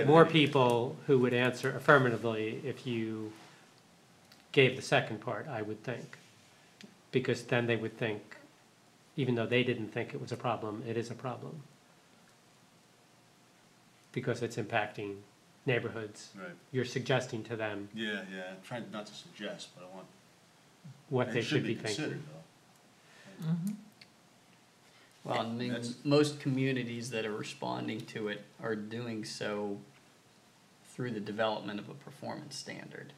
more people who would answer affirmatively if you gave the second part, I would think. Because then they would think, even though they didn't think it was a problem, it is a problem. because it's impacting neighborhoods. Right. You're suggesting to them Yeah, I'm trying not to suggest, but I want. what and they it should be thinking. considered, though. Well, I mean, That's- most communities that are responding to it are doing so through the development of a performance standard.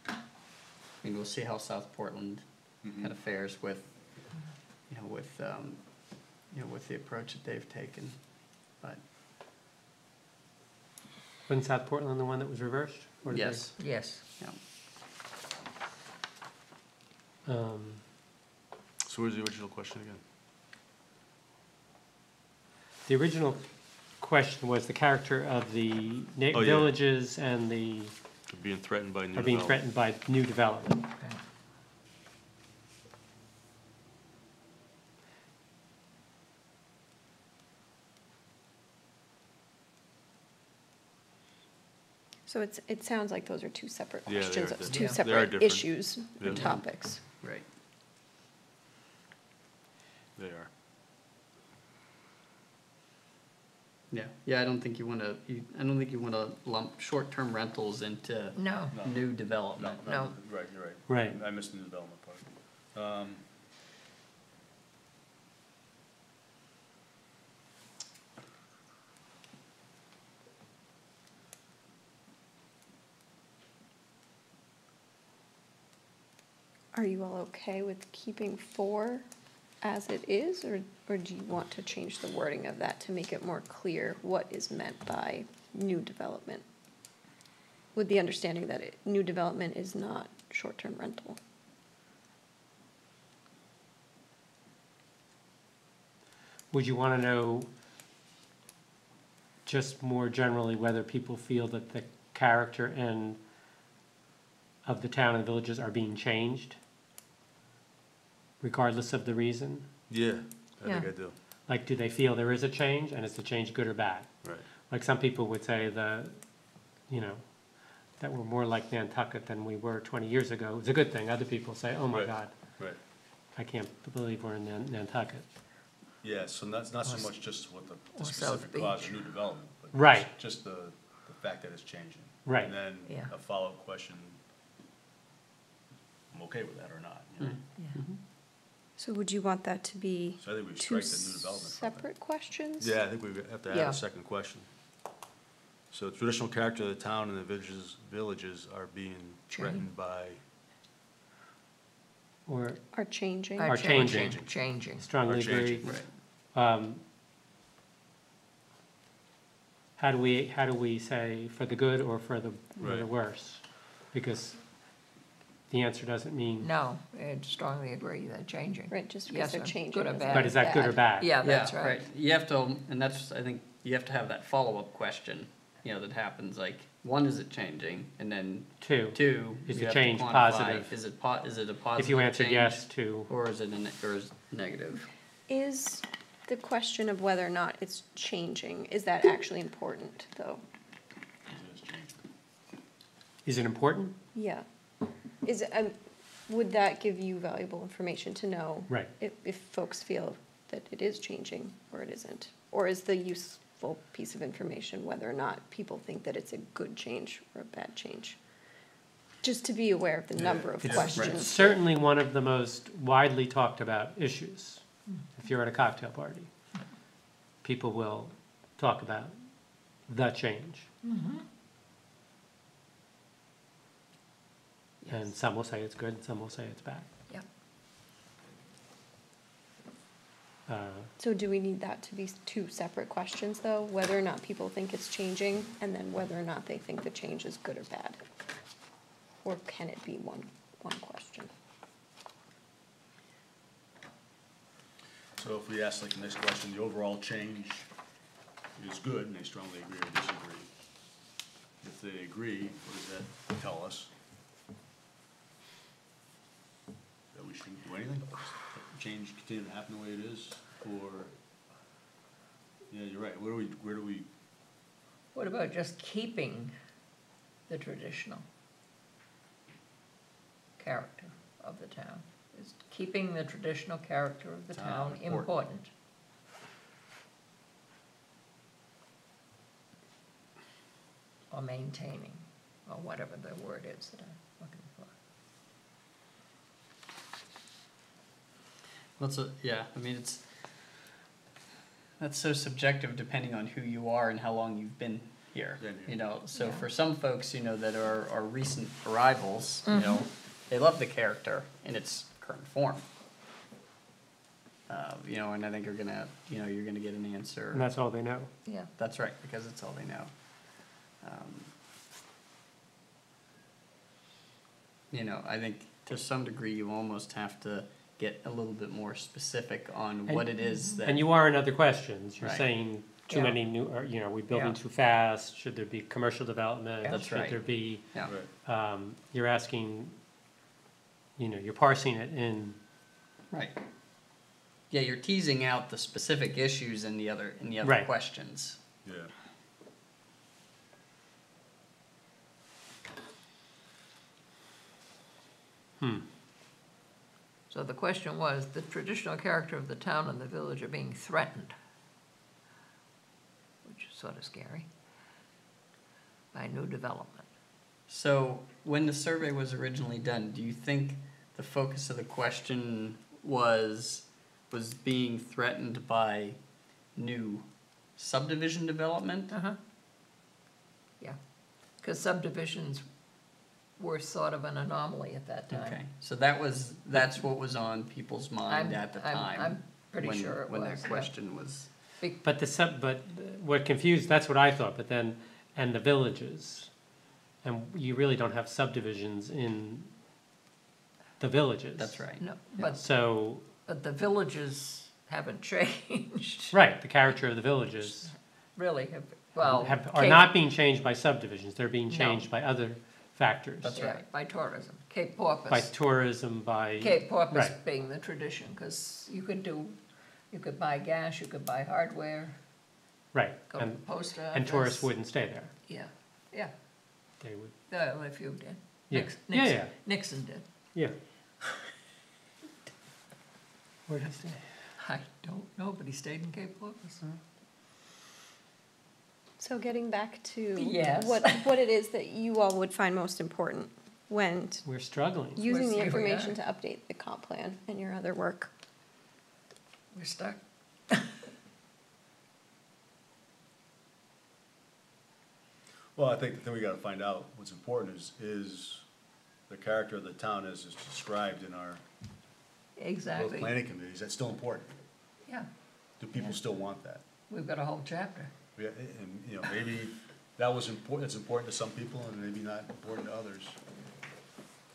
I mean, we'll see how South Portland kind of fares with, with the approach that they've taken, but. Wasn't South Portland the one that was reversed? Or did they- Yes, Yes. yeah. So where's the original question again? The original question was the character of the Oh, yeah. villages and the, Being threatened by new are being development. threatened by new development. Okay. So it sounds like those are two separate Yeah, they are questions, different. two Yeah. They are separate different. issues Yeah. or topics. Right. They are. Yeah, I don't think you wanna lump short-term rentals into No, new development. No. Right, you're right. Right. I missed the development part. Are you all okay with keeping 4 as it is, or do you want to change the wording of that to make it more clear what is meant by new development? With the understanding that new development is not short-term rental. Would you want to know just more generally whether people feel that the character and of the town and villages are being changed? Regardless of the reason? Yeah, I think Yeah. I do. Like, do they feel there is a change, and is the change good or bad? Right. Like, some people would say that we're more like Nantucket than we were 20 years ago. It's a good thing. Other people say, oh my Right. God, Right. I can't believe we're in Nantucket. Yeah, so that's not so much just what the or South specific cause of Beach. new development, but Right. just the fact that it's changing. Right. And then Yeah. a follow-up question, I'm okay with that or not, you know? yeah. So would you want that to be So I think we two strike the new development. from that. separate questions? Yeah, I think we have to add Yeah. a second question. So traditional character of the town and the villages are being threatened by, Or Are changing? Are changing. Changing. strongly Are agree. changing. Right. How do we say for the good or for the Right. worse? Because the answer doesn't mean, No, I strongly agree, they're changing. Right, just because Yes, they're or changing. good or doesn't bad. mean But is that good or bad? Yeah, that's right. You have to, and that's, I think, you have to have that follow-up question, that happens, like, one, is it changing? And then two, two, Is you the have to change quantify, positive? is it a positive if you answered change, yes to, or is it or is it negative? Is the question of whether or not it's changing, is that actually important, though? it's changing. is it important? Yeah. Is, would that give you valuable information to know? Right. If folks feel that it is changing or it isn't? Or is the useful piece of information whether or not people think that it's a good change or a bad change? Just to be aware of the number of It's- It's questions. certainly one of the most widely talked about issues. If you're at a cocktail party, people will talk about the change. And some will say it's good, and some will say it's bad. Yep. So do we need that to be two separate questions, though? Whether or not people think it's changing, and then whether or not they think the change is good or bad? Or can it be one question? So if we ask like the next question, the overall change is good, and they strongly agree or disagree. If they agree, what does that tell us? That we shouldn't do anything? Change continue to happen the way it is, or, yeah, you're right, where do we, What about just keeping the traditional character of the town? Is keeping the traditional character of the Town town important. important? or maintaining, or whatever the word is that I'm looking for. Yeah, I mean, that's so subjective depending on who you are and how long you've been here. You know, so Yeah. for some folks, you know, that are recent arrivals, you know, they love the character in its current form. You know, and I think you're gonna get an answer. And that's all they know. Yeah. That's right, because it's all they know. You know, I think to some degree you almost have to get a little bit more specific on what it is that. And you are in other questions. You're Right. saying too Yeah. many new, or, you know, we building Yeah. too fast? Should there be commercial development? That's right. Should there be, Yeah. Right. you're asking, you know, you're parsing it in, Right. Yeah, you're teasing out the specific issues in the other Right. questions. Yeah. So the question was, the traditional character of the town and the village are being threatened, which is sort of scary, by new development. So when the survey was originally done, do you think the focus of the question was being threatened by new subdivision development? Yeah, because subdivisions were sort of an anomaly at that time. Okay, so that's what was on people's mind at the time. I'm pretty sure it was. When that yeah. question was, but what confused, that's what I thought, but then, and the villages. And you really don't have subdivisions in the villages. that's right. No, but So, the villages haven't changed. right, the character of the villages Really, well. are Cape- not being changed by subdivisions, they're being No. changed by other factors. That's Yeah, right. by tourism, Cape Porpoise. By tourism, by. Cape Porpoise right. being the tradition, because you could buy gas, you could buy hardware, Right, go to the and, post office. and tourists wouldn't stay there, Yeah, yeah, they would, a few did. Yeah. Yeah. Nixon did. yeah. Where'd he stay? I don't know, but he stayed in Cape Porpoise. So getting back to Yes. what it is that you all would find most important when We're struggling. using the Here we are. information to update the comp plan and your other work. We're stuck. Well, I think the thing we gotta find out, what's important is the character of the town as is described in our growth Exactly, planning committee. Is that still important? yeah, Do people Yeah. still want that? we've got a whole chapter. Yeah, and, you know, maybe that was important, it's important to some people and maybe not important to others.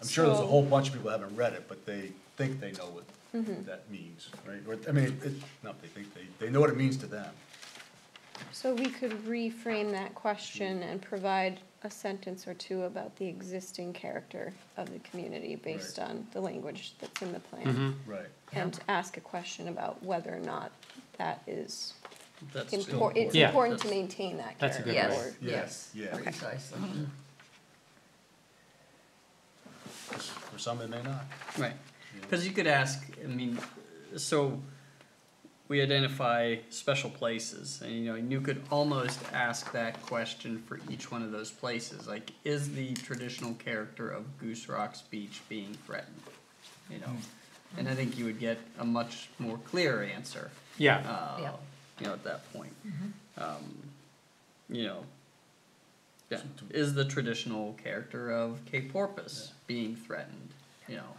I'm sure there's a So- whole bunch of people who haven't read it, but they think they know what that means, right? Or, I mean, not they think, they know what it means to them. So we could reframe that question and provide a sentence or two about the existing character of the community based Right. on the language that's in the plan. Mm-hmm. Right. And ask a question about whether or not that is That's still important. It's Yeah. important to maintain that That's a character. good Yes, way. Yeah, yes, yeah. precisely. For some, it may not. Right, you know. because you could ask, I mean, so we identify special places, and you could almost ask that question for each one of those places, like, is the traditional character of Goose Rocks Beach being threatened? You know, and I think you would get a much more clear answer, Yeah, Yeah. at that point. You know, yeah, is the traditional character of Cape Porpoise being threatened, you know?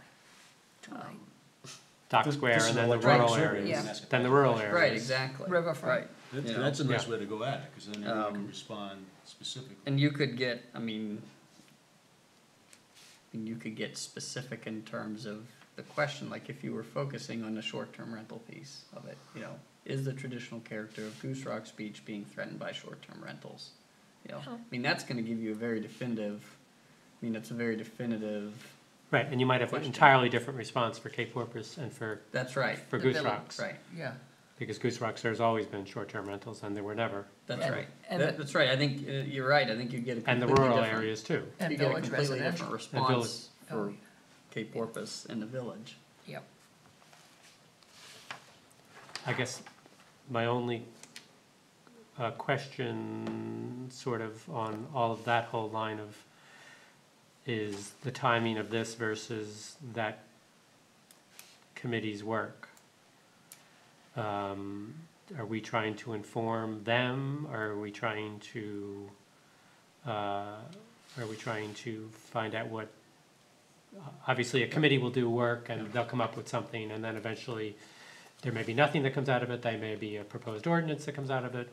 Dock This Square is and an then the electronic rural survey, areas, you can ask a then the question. rural areas. Right, exactly. Riverfront. Right. You know? That's a nice Yeah. way to go at it, because then you can Um, respond specifically. And you could get, you could get specific in terms of the question, like if you were focusing on the short-term rental piece of it, is the traditional character of Goose Rocks Beach being threatened by short-term rentals? That's gonna give you a very definitive, it's a very definitive, Right, and you might have an Question. entirely different response for Cape Porpoise and that's right. for The Goose village. Rocks. Right, Yeah, Because Goose Rocks, there's always been short-term rentals and there were never. that's And- right. and That's right, I think, you're right, I think you get a And the completely rural different- areas too. and You get a village completely residential. different village. response Oh, for yeah. Cape Porpoise and the village. Yep. I guess my only a question sort of on all of that whole line of, is the timing of this versus that committee's work. Are we trying to inform them? Are we trying to find out what, obviously a committee will do work and they'll come up with something, and then eventually there may be nothing that comes out of it, there may be a proposed ordinance that comes out of it.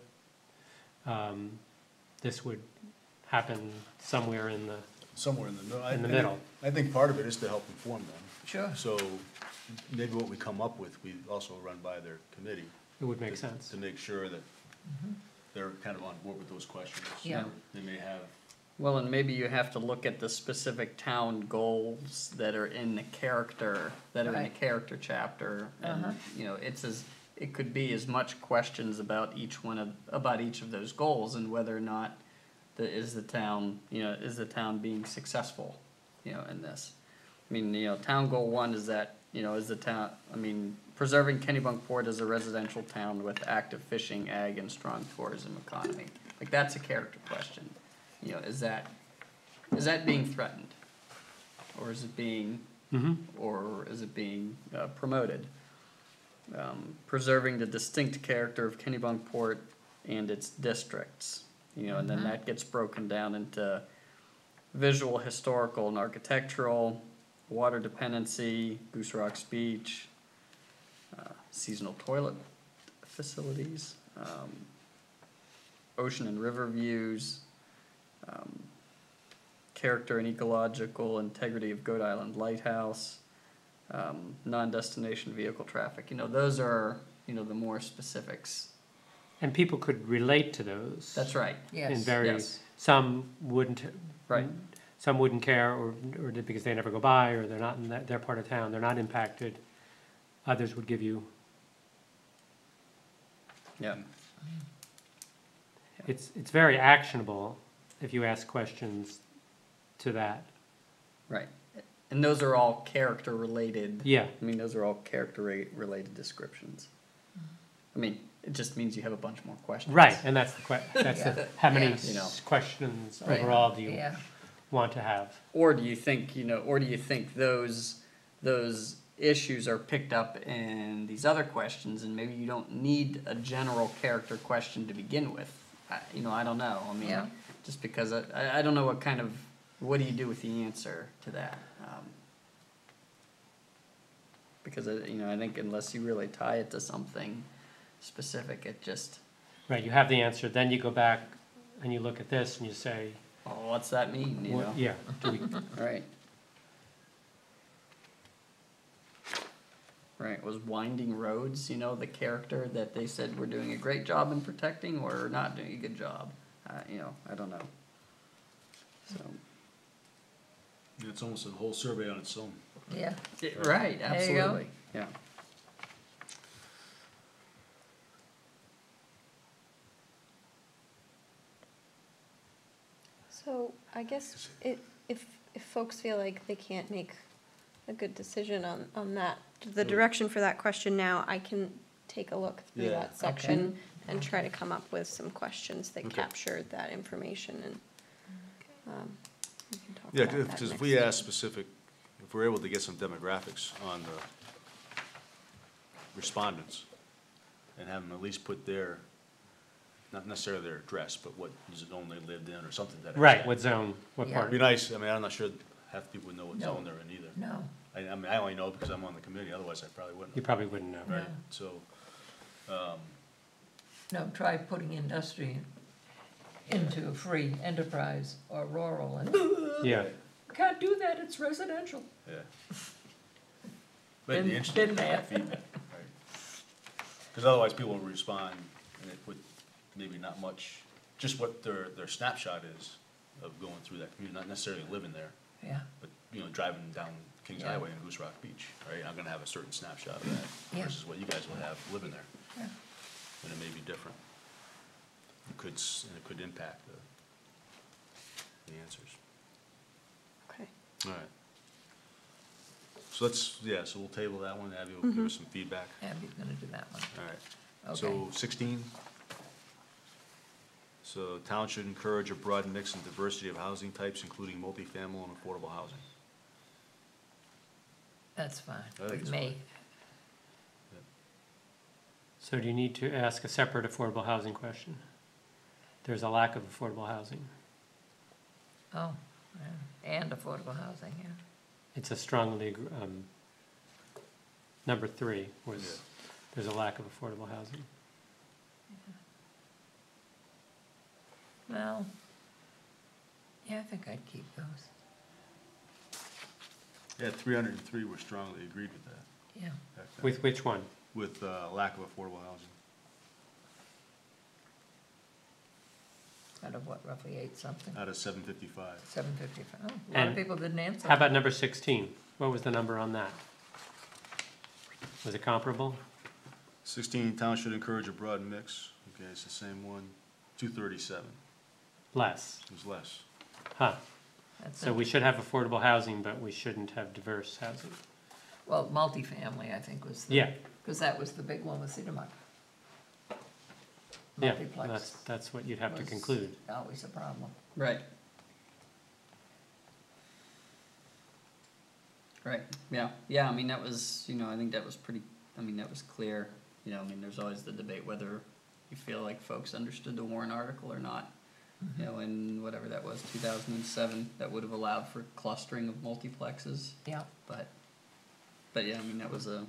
This would happen somewhere in the middle. I think part of it is to help inform them. Sure. So maybe what we come up with, we also run by their committee. It would make sense. To make sure that they're kind of on board with those questions. Yeah. They may have. Well, and maybe you have to look at the specific town goals that are in the character, in the Right. character chapter. And, you know, it could be as much questions about each of those goals, and whether or not is the town being successful, you know, in this. I mean, you know, town goal 1 is that, you know, preserving Kennebunkport as a residential town with active fishing, ag, and strong tourism economy. Like, that's a character question. You know, is that being threatened, or is it being, promoted? Preserving the distinct character of Kennebunkport and its districts. You know, and then that gets broken down into visual, historical, and architectural, water dependency, Goose Rock's Beach, seasonal toilet facilities, ocean and river views, character and ecological integrity of Goat Island Lighthouse, non-destination vehicle traffic. You know, those are, you know, the more specifics. And people could relate to those. That's right. In Yes. Yes. some wouldn't. Right. Some wouldn't care, or because they never go by, or they're not in their part of town, they're not impacted. Others would give you. Yeah. It's very actionable if you ask questions to that. Right. And those are all character related. Yeah. I mean, those are all character related descriptions. I mean, it just means you have a bunch more questions. Right, and that's how many Yeah. You know. questions Right. overall do you Yeah. want to have? Or do you think, those issues are picked up in these other questions, and maybe you don't need a general character question to begin with? I don't know. I mean, Yeah. just because I don't know what do you do with the answer to that? Because I think unless you really tie it to something specific, it just, Right, you have the answer, then you go back and you look at this and you say, oh, what's that mean? You know? yeah, do we, Right. Right, was winding roads, the character that they said we're doing a great job in protecting or not doing a good job? I don't know. So. It's almost a whole survey on its own. Yeah. Right, There you go. absolutely, yeah. So I guess if folks feel like they can't make a good decision on that, the direction for that question now, I can take a look through Yeah. that section and try to come up with some questions that capture that information, and we can talk Yeah, about that because if next we time. ask if we're able to get some demographics on the respondents and have them at least put not necessarily their address, but what zone they lived in or something to that right, extent. what zone, what Yeah. part? It'd be nice, I'm not sure half the people would know what No. zone they're in either. No, I only know because I'm on the committee, otherwise I probably wouldn't. You probably wouldn't know. Right, No. so, no, try putting industry into free enterprise or rural, and Yeah, can't do that, it's residential. yeah. But it'd be Been interesting to there. get feedback, right? Because otherwise people will respond and they put maybe not much, just what their snapshot is of going through that community, not necessarily living there, Yeah, but, driving down Kings Yeah. Highway in Goose Rock Beach, right? I'm gonna have a certain snapshot of that Yeah. versus what you guys will have living there. yeah. And it may be different. It could impact the answers. Okay. All right. So so we'll table that one. Abby will give us some feedback. Abby's gonna do that one. All right. Okay. So 16, So town should encourage a broad mix and diversity of housing types, including multifamily and affordable housing. That's fine I think with it's me. So do you need to ask a separate affordable housing question? There's a lack of affordable housing. Oh, yeah. And affordable housing, yeah. It's a strongly, number 3 was, there's a lack of affordable housing. Well, yeah, I think I'd keep those. Yeah, 303 were strongly agreed with that. Yeah. back then. With which one? With lack of affordable housing. Out of what, roughly 8 something? Out of 755. 755. Oh, a lot And of people didn't answer. How about number 16? What was the number on that? Was it comparable? 16, town should encourage a broad mix. Okay, it's the same one. 237, Less. it was less. Huh. That's So it. we should have affordable housing, but we shouldn't have diverse housing. Well, multifamily, I think, was the. Yeah. Because that was the big one with Cedar Mark. Yeah, Multiplex that's what you'd have to was conclude. always a problem. Right. Right, yeah, I mean, that was, I think that was pretty, that was clear, there's always the debate whether you feel like folks understood the Warren article or not. In whatever that was, 2007, that would have allowed for clustering of multiplexes, Yeah. but yeah, that was a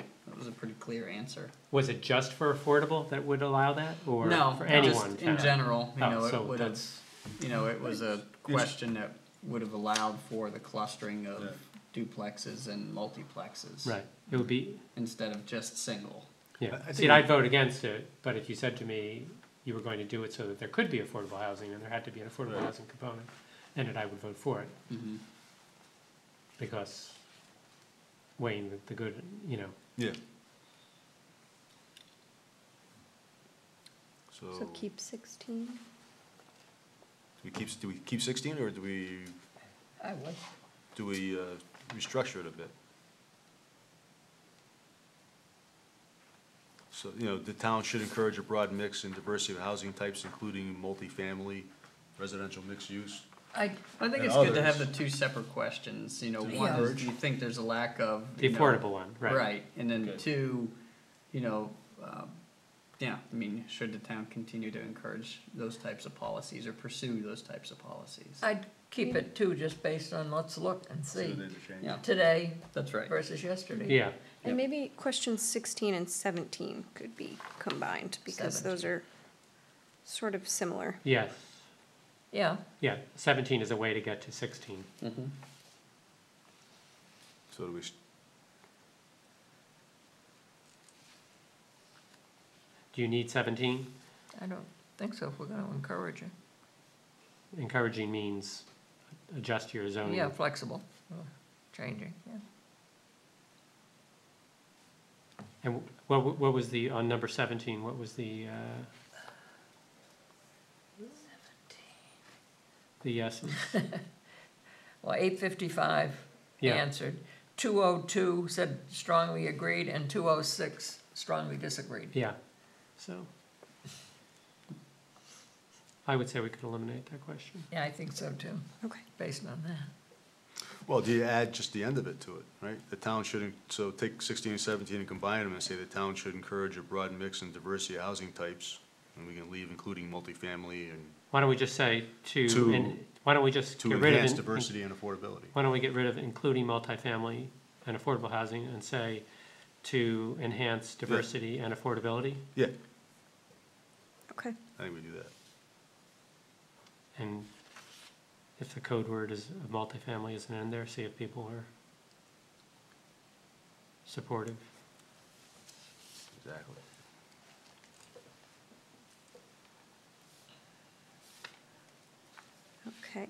pretty clear answer. Was it just for affordable that would allow that, or No, for just anyone? in general, Oh, it so would have, that's- it was a question that would have allowed for the clustering of duplexes and multiplexes. Right, it would be, Instead of just single. yeah. I See, think I'd vote against it, but if you said to me you were going to do it so that there could be affordable housing, and there had to be an affordable Right. housing component, then I would vote for it, Mm-hmm. because weighing the good, Yeah. So keep 16. Do we keep 16, or do we I would. restructure it a bit? So, the town should encourage a broad mix and diversity of housing types, including multifamily, residential mixed use. I think And it's good to have others. the two separate questions, one Yeah. is, do you think there's a lack of? the affordable one, right? Right, and then Good. two, should the town continue to encourage those types of policies or pursue those types of policies? I'd keep it too, just based on let's look and see. what they change. Yeah, Today that's right. versus yesterday. Yeah, And maybe questions 16 and 17 could be combined, because those are sort of similar. yes, Yeah, yeah, 17 is a way to get to 16. Mm-hmm. So do we, Do you need 17? I don't think so, if we're gonna encourage it. Encouraging means adjust your zoning. Yeah, flexible, changing, yeah. And what was the, on number 17, what was the yeses? Well, 855 Yeah. answered. 202 said strongly agreed, and 206 strongly disagreed. Yeah, so I would say we could eliminate that question. Yeah, I think so too, Okay. based on that. well, do you add just the end of it to it, right? The town should, so take 16 and 17 and combine them and say the town should encourage a broad mix and diversity of housing types, and we can leave including multifamily and Why don't we just say why don't we just to get rid enhance of, diversity and affordability. why don't we get rid of including multifamily and affordable housing and say to enhance diversity and affordability? Yeah, Okay. I think we do that. And if the code word is multifamily isn't in there, see if people are supportive. Exactly. Okay.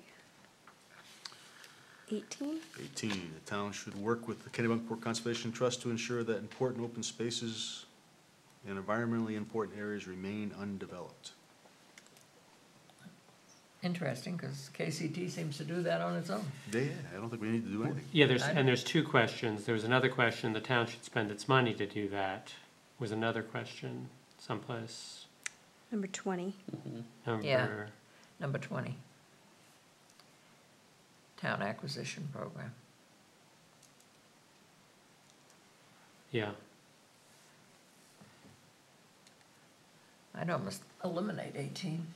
18? 18, the town should work with the Kennebunkport Conservation Trust to ensure that important open spaces and environmentally important areas remain undeveloped. Interesting, because KCT seems to do that on its own. Yeah, I don't think we need to do anything. Yeah, there's two questions. There was another question, the town should spend its money to do that, was another question someplace. Number 20. Mm-hmm. Number Yeah. Number 20. Town acquisition program. Yeah. I'd almost eliminate 18.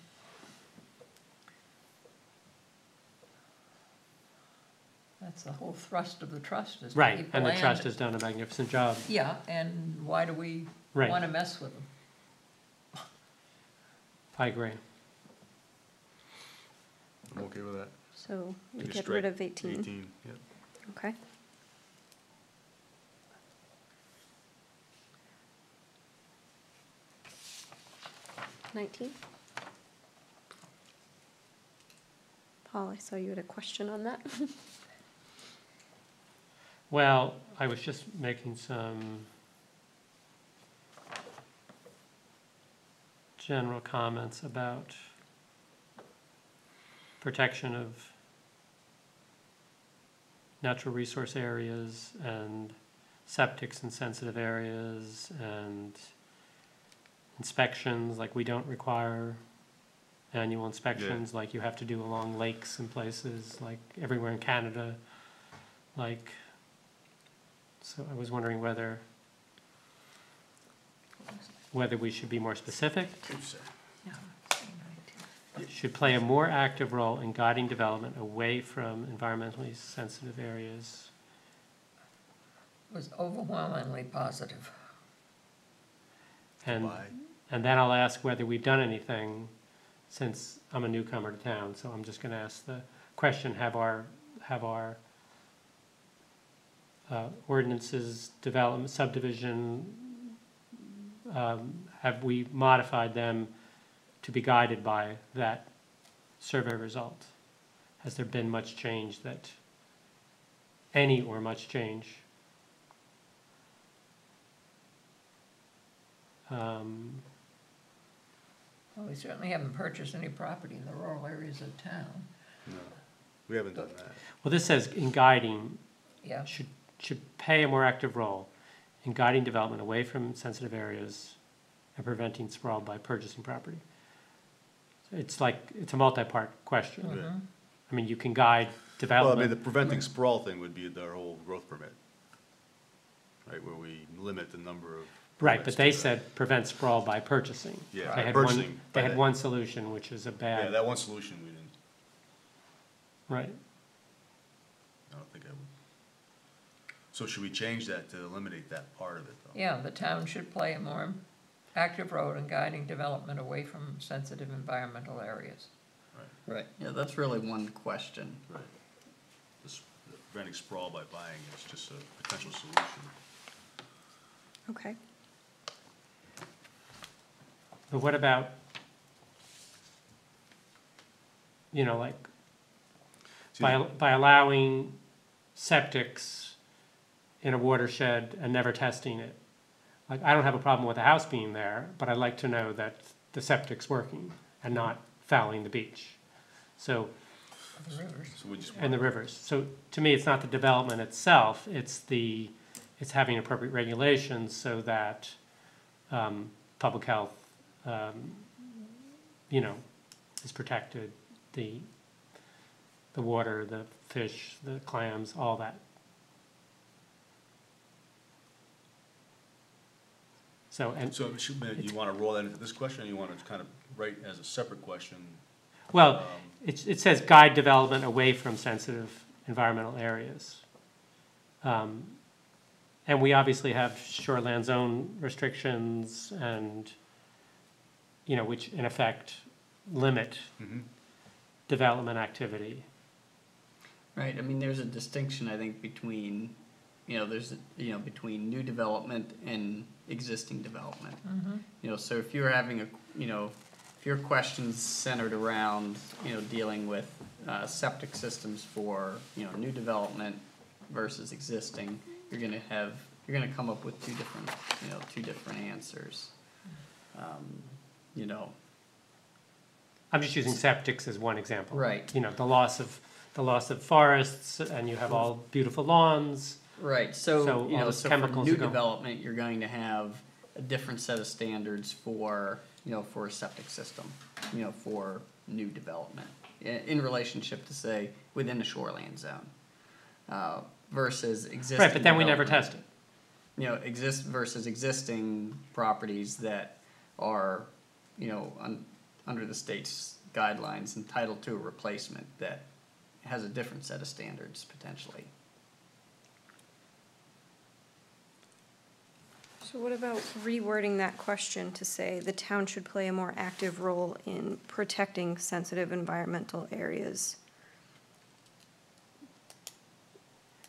That's the whole thrust of the trust is to Right, keep and the land. trust has done a magnificent job. Yeah, and why do we Right. want to mess with them? I agree. I'm okay with that. So we Just get strike rid of 18. 18, yep. Okay. Nineteen? Paul, I saw you had a question on that. Well, I was just making some general comments about protection of natural resource areas and septics in sensitive areas and inspections, like we don't require annual inspections like you have to do along lakes and places, like everywhere in Canada, like, so I was wondering whether we should be more specific, Yeah, should play a more active role in guiding development away from environmentally sensitive areas. was overwhelmingly positive. And, Bye. and then I'll ask whether we've done anything, since I'm a newcomer to town, so I'm just gonna ask the question, have our ordinances, development, subdivision, have we modified them to be guided by that survey result? Has there been much change any or much change? Well, we certainly haven't purchased any property in the rural areas of town. No, we haven't done that. Well, this says in guiding, Yeah, should play a more active role in guiding development away from sensitive areas and preventing sprawl by purchasing property. So it's like, it's a multi-part question. Yeah. I mean, you can guide Well, I mean, development. the preventing sprawl thing would be our whole growth permit, right, where we limit the number of. Right, but permits they to said prevent sprawl by purchasing. Yeah, They by had purchasing, They by had that- one solution, which is a Yeah, bad, that one solution we didn't, right. I don't think I would. So should we change that to eliminate that part of it, though? yeah, the town should play a more active role in guiding development away from sensitive environmental areas. Right, yeah, that's really one question. Right. This, preventing sprawl by buying is just a potential solution. Okay. But what about, like, See, by allowing septics in a watershed and never testing it? Like, I don't have a problem with the house being there, but I'd like to know that the septic's working and not fouling the beach. So, The rivers. So we just and the want, rivers. So to me, it's not the development itself, it's having appropriate regulations so that, public health, is protected, the water, the fish, the clams, all that. So, so should, you wanna roll that into this question, or you wanna kind of write as a separate question? well, it says guide development away from sensitive environmental areas. And we obviously have shoreland zone restrictions and, which in effect limit Mhm. development activity. Right, I mean, there's a distinction, I think, between, between new development and existing development. So if you're having if your question's centered around, dealing with, septic systems for, new development versus existing, you're gonna come up with two different answers. I'm just using septics as one example. Right. The loss of forests, and you have all beautiful lawns. Right, So so, all those so for chemicals new are going- development, you're going to have a different set of standards for, for a septic system, for new development in relationship to, say, within the shoreline zone, versus existing. Right, but then we never development. test it. Exist versus existing properties that are, under the state's guidelines entitled to a replacement that has a different set of standards potentially. So what about rewording that question to say the town should play a more active role in protecting sensitive environmental areas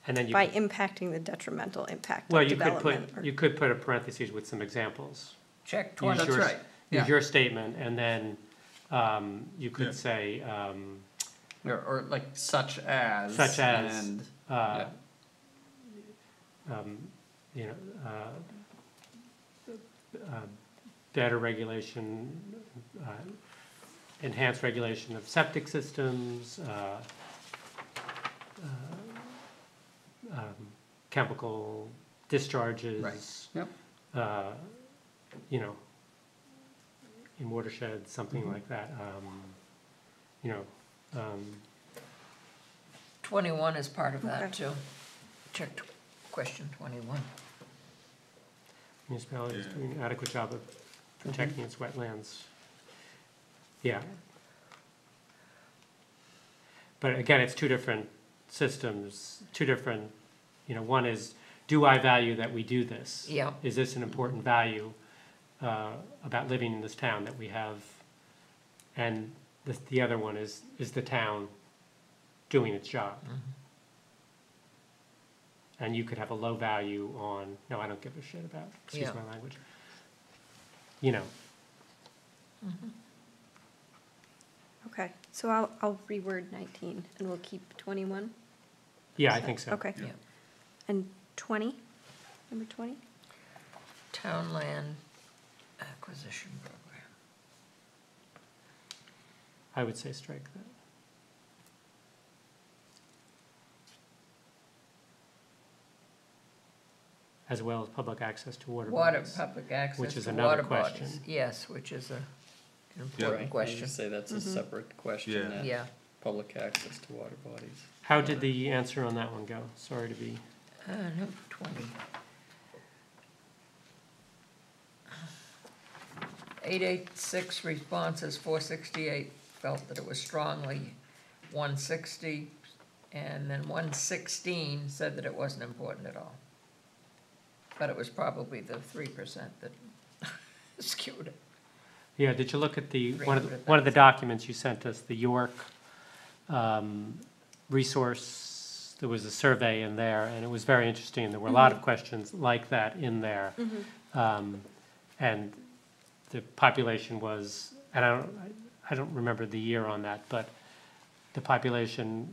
And then you, by impacting the detrimental impact well, of you could put, development? or- you could put a parentheses with some examples. Check Use 20. That's your- right. Use Yeah. your statement, and then you Yeah. could say, Or like such as. such as, And, uh, you know, better regulation, enhanced regulation of septic systems, chemical discharges. Right. Yep. You know, in watersheds, something like that, you know, 21 is part of that, Okay. too. Check question 21. municipalities Yeah. doing an adequate job of protecting its wetlands. Yeah. But again, it's two different systems, two different, one is, do I value that we do this? Yeah. Is this an important value about living in this town that we have? And the other one is the town doing its job? And you could have a low value on, no, I don't give a shit about, excuse Yeah. my language. Okay, so I'll reword 19 and we'll keep 21? Yeah, I think so. Okay. Yeah. And 20? Number 20? Town land acquisition program. I would say strike that. As well as public access to water Water, bodies. public access Which is to another water bodies. question. Yes, which is an Yeah. important Right, question. you say that's a separate question, Yeah. that Yeah. public access to water bodies. How did the answer on that one go? Sorry to be, No, 20. 886 responses, 468 felt that it was strongly, 160, and then 116 said that it wasn't important at all. But it was probably the 3% that skewed it. yeah, did you look at the, one of the 300,000. documents you sent us, the York resource, there was a survey in there, and it was very interesting. There were a lot of questions like that in there. And the population was, and I don't remember the year on that, but the population,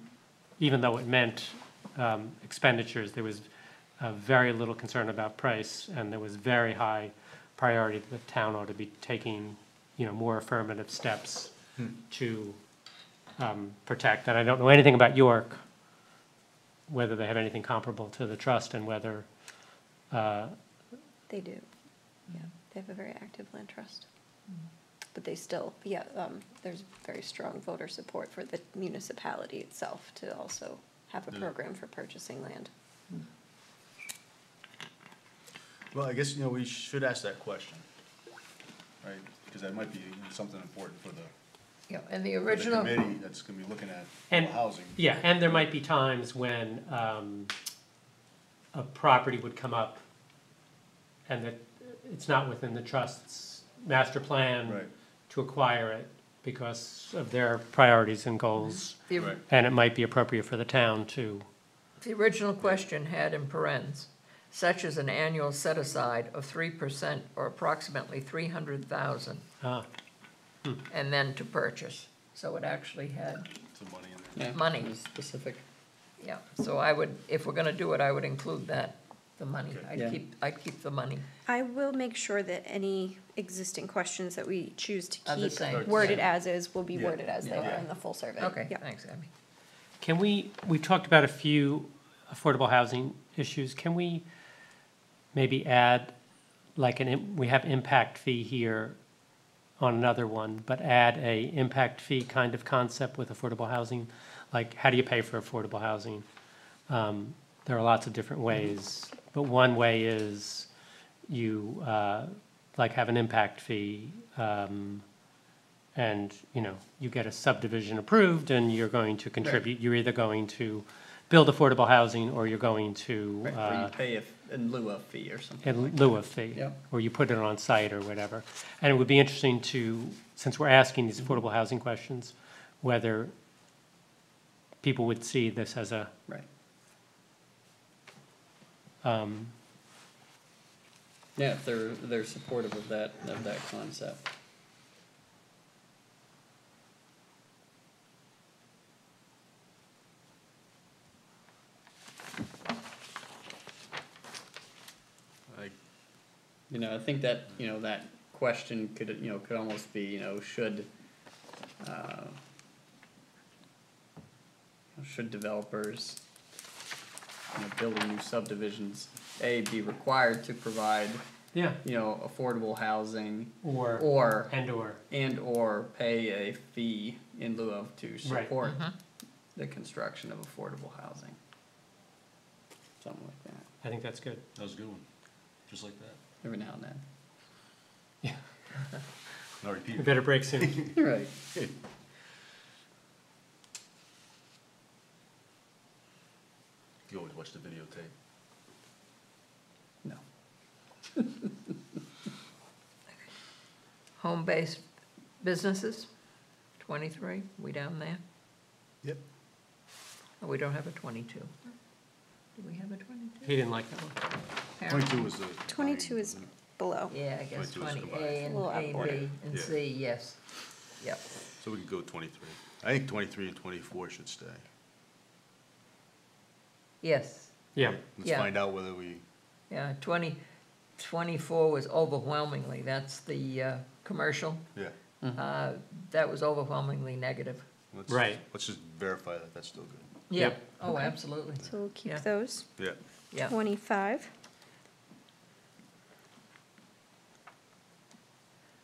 even though it meant expenditures, there was very little concern about price, and there was very high priority that the town ought to be taking, more affirmative steps to protect. And I don't know anything about York, whether they have anything comparable to the trust, and whether, They do. Yeah, they have a very active land trust. But they still, there's very strong voter support for the municipality itself to also have a Yeah. program for purchasing land. Well, I guess, we should ask that question, right? Because that might be something important for the Yeah, and the for the original, committee that's gonna be looking at And- housing. yeah, and there might be times when a property would come up and that it's not within the trust's master plan Right, to acquire it because of their priorities and goals. the right. And it might be appropriate for the town to, The original question had in parentheses, such as an annual set-aside of 3% or approximately 300,000, and then to purchase. So it actually had, Some money in there. Yeah, Money. it was specific. yeah, so I would, if we're gonna do it, I would include that, the money. Okay. Yeah. I'd keep the money. I will make sure that any existing questions that we choose to Are the keep same, worded yeah. as is will be Yeah. worded as they are Yeah. in the full survey. Okay, Yeah. thanks, Abby. can we talked about a few affordable housing issues. Can we maybe add, like, we have impact fee here on another one, but add a impact fee kind of concept with affordable housing. Like, how do you pay for affordable housing? There are lots of different ways, but one way is you, like, have an impact fee, and, you know, you get a subdivision approved and you're going to contribute. You're either going to build affordable housing or you're going to, Right, or you pay in lieu of fee or something. in lieu of fee. Yep. Or you put it on site or whatever. And it would be interesting to, since we're asking these affordable housing questions, whether people would see this as a, Right. um, Yeah, if they're supportive of that concept. You know, I think that, you know, that question could, you know, could almost be, you know, should developers, you know, building new subdivisions, A, be required to provide, yeah, you know, affordable housing, or, or, and/or. and/or pay a fee in lieu of to Right. support the construction of affordable housing. Something like that, I think that's good. That was a good one, just like that. every now and then. Not repeat. We better break soon. Right. You always watch the videotape. No. Home-based businesses, 23, we down there? Yep. Oh, we don't have a 22. Do we have a 22? He didn't like that one. Apparently. 22 is the. 22 is below. Yeah, I guess 22 is 20, combined. A and A little A and outboard. B and Yeah. C, yes. Yep. So we could go 23. I think 23 and 24 should stay. Yes, Yeah, Let's Yeah. find out whether we, yeah, 24 was overwhelmingly, that's the commercial. yeah. That was overwhelmingly negative. Let's- Right. Let's just verify that that's still good. Yeah. Yep. Oh, absolutely. So we'll keep Yeah. those. Yeah. Yeah. 25.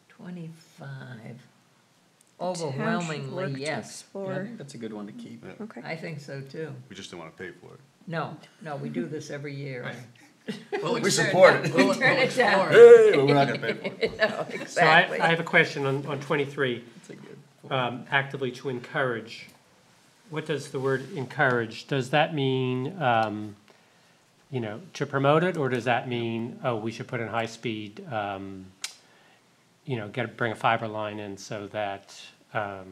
25. Town should work Overwhelmingly, to yes. Yeah, I explore. think that's a good one to keep. Yeah. Okay. I think so too. We just don't want to pay for it. No, we do this every year. Right. We support it. We'll Turn it down. Hey, but we're not gonna pay for it. No, so exactly. I have a question on 23, That's a good point. actively to encourage. What does the word encourage, does that mean, you know, to promote it, or does that mean, oh, we should put in high-speed, you know, bring a fiber line in so that, Yeah,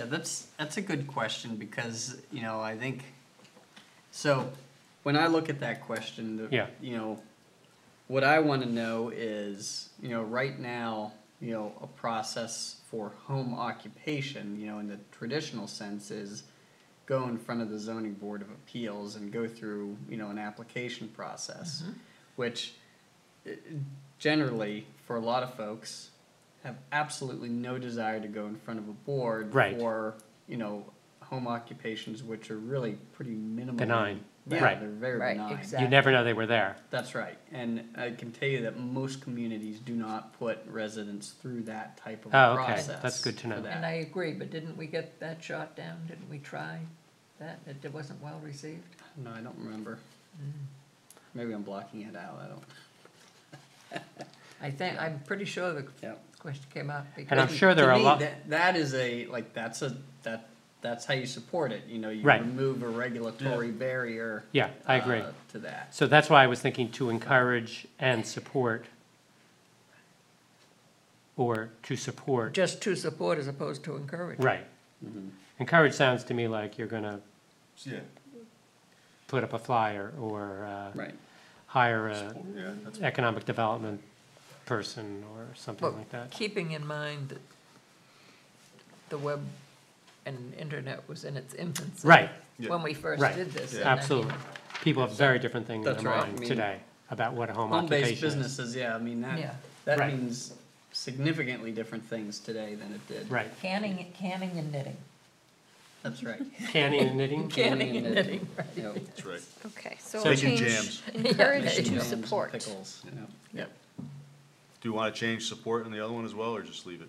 that's a good question because, you know, I think, so when I look at that question, Yeah. you know, what I want to know is, you know, right now, you know, a process for home occupation, you know, in the traditional sense is go in front of the zoning board of appeals and go through, you know, an application process, which generally, for a lot of folks, have absolutely no desire to go in front of a board Right. for, you know, home occupations which are really pretty minimally. Benign. Yeah, Right. they're very Right, benign. exactly. you never know they were there. That's right, and I can tell you that most communities do not put residents through that type of Oh, a okay. process. That's good to know. for that. And I agree, but didn't we get that shot down? Didn't we try that? It wasn't well received? No, I don't remember. Maybe I'm blocking it out, I don't. I'm pretty sure the Yeah. question came up because. And I'm sure there To are a me, lot, That is that's how you support it, you know, you Right. remove a regulatory barrier. yeah, I agree. To that. So that's why I was thinking to encourage and support, or to support, Just to support as opposed to encourage. right. Encourage sounds to me like you're gonna Yeah. put up a flyer or Right. hire a Yeah, that's, economic development person or something But like that. keeping in mind that the web and internet was in its infancy. Right, When we first Right. did this. Yeah. and I mean, absolutely. People have very different things in That's their right. I mind mean, today about what a home Home-based occupation is. businesses, yeah, I mean, Yeah. that Right. means significantly different things today than it did. Right, Canning and knitting. That's right. canning and knitting, Canning and knitting, right. Yep. that's right. Okay, so So we'll Making change jams. encourage Making to jams and support. Pickles, you know, yep. Do you want to change support on the other one as well, or just leave it?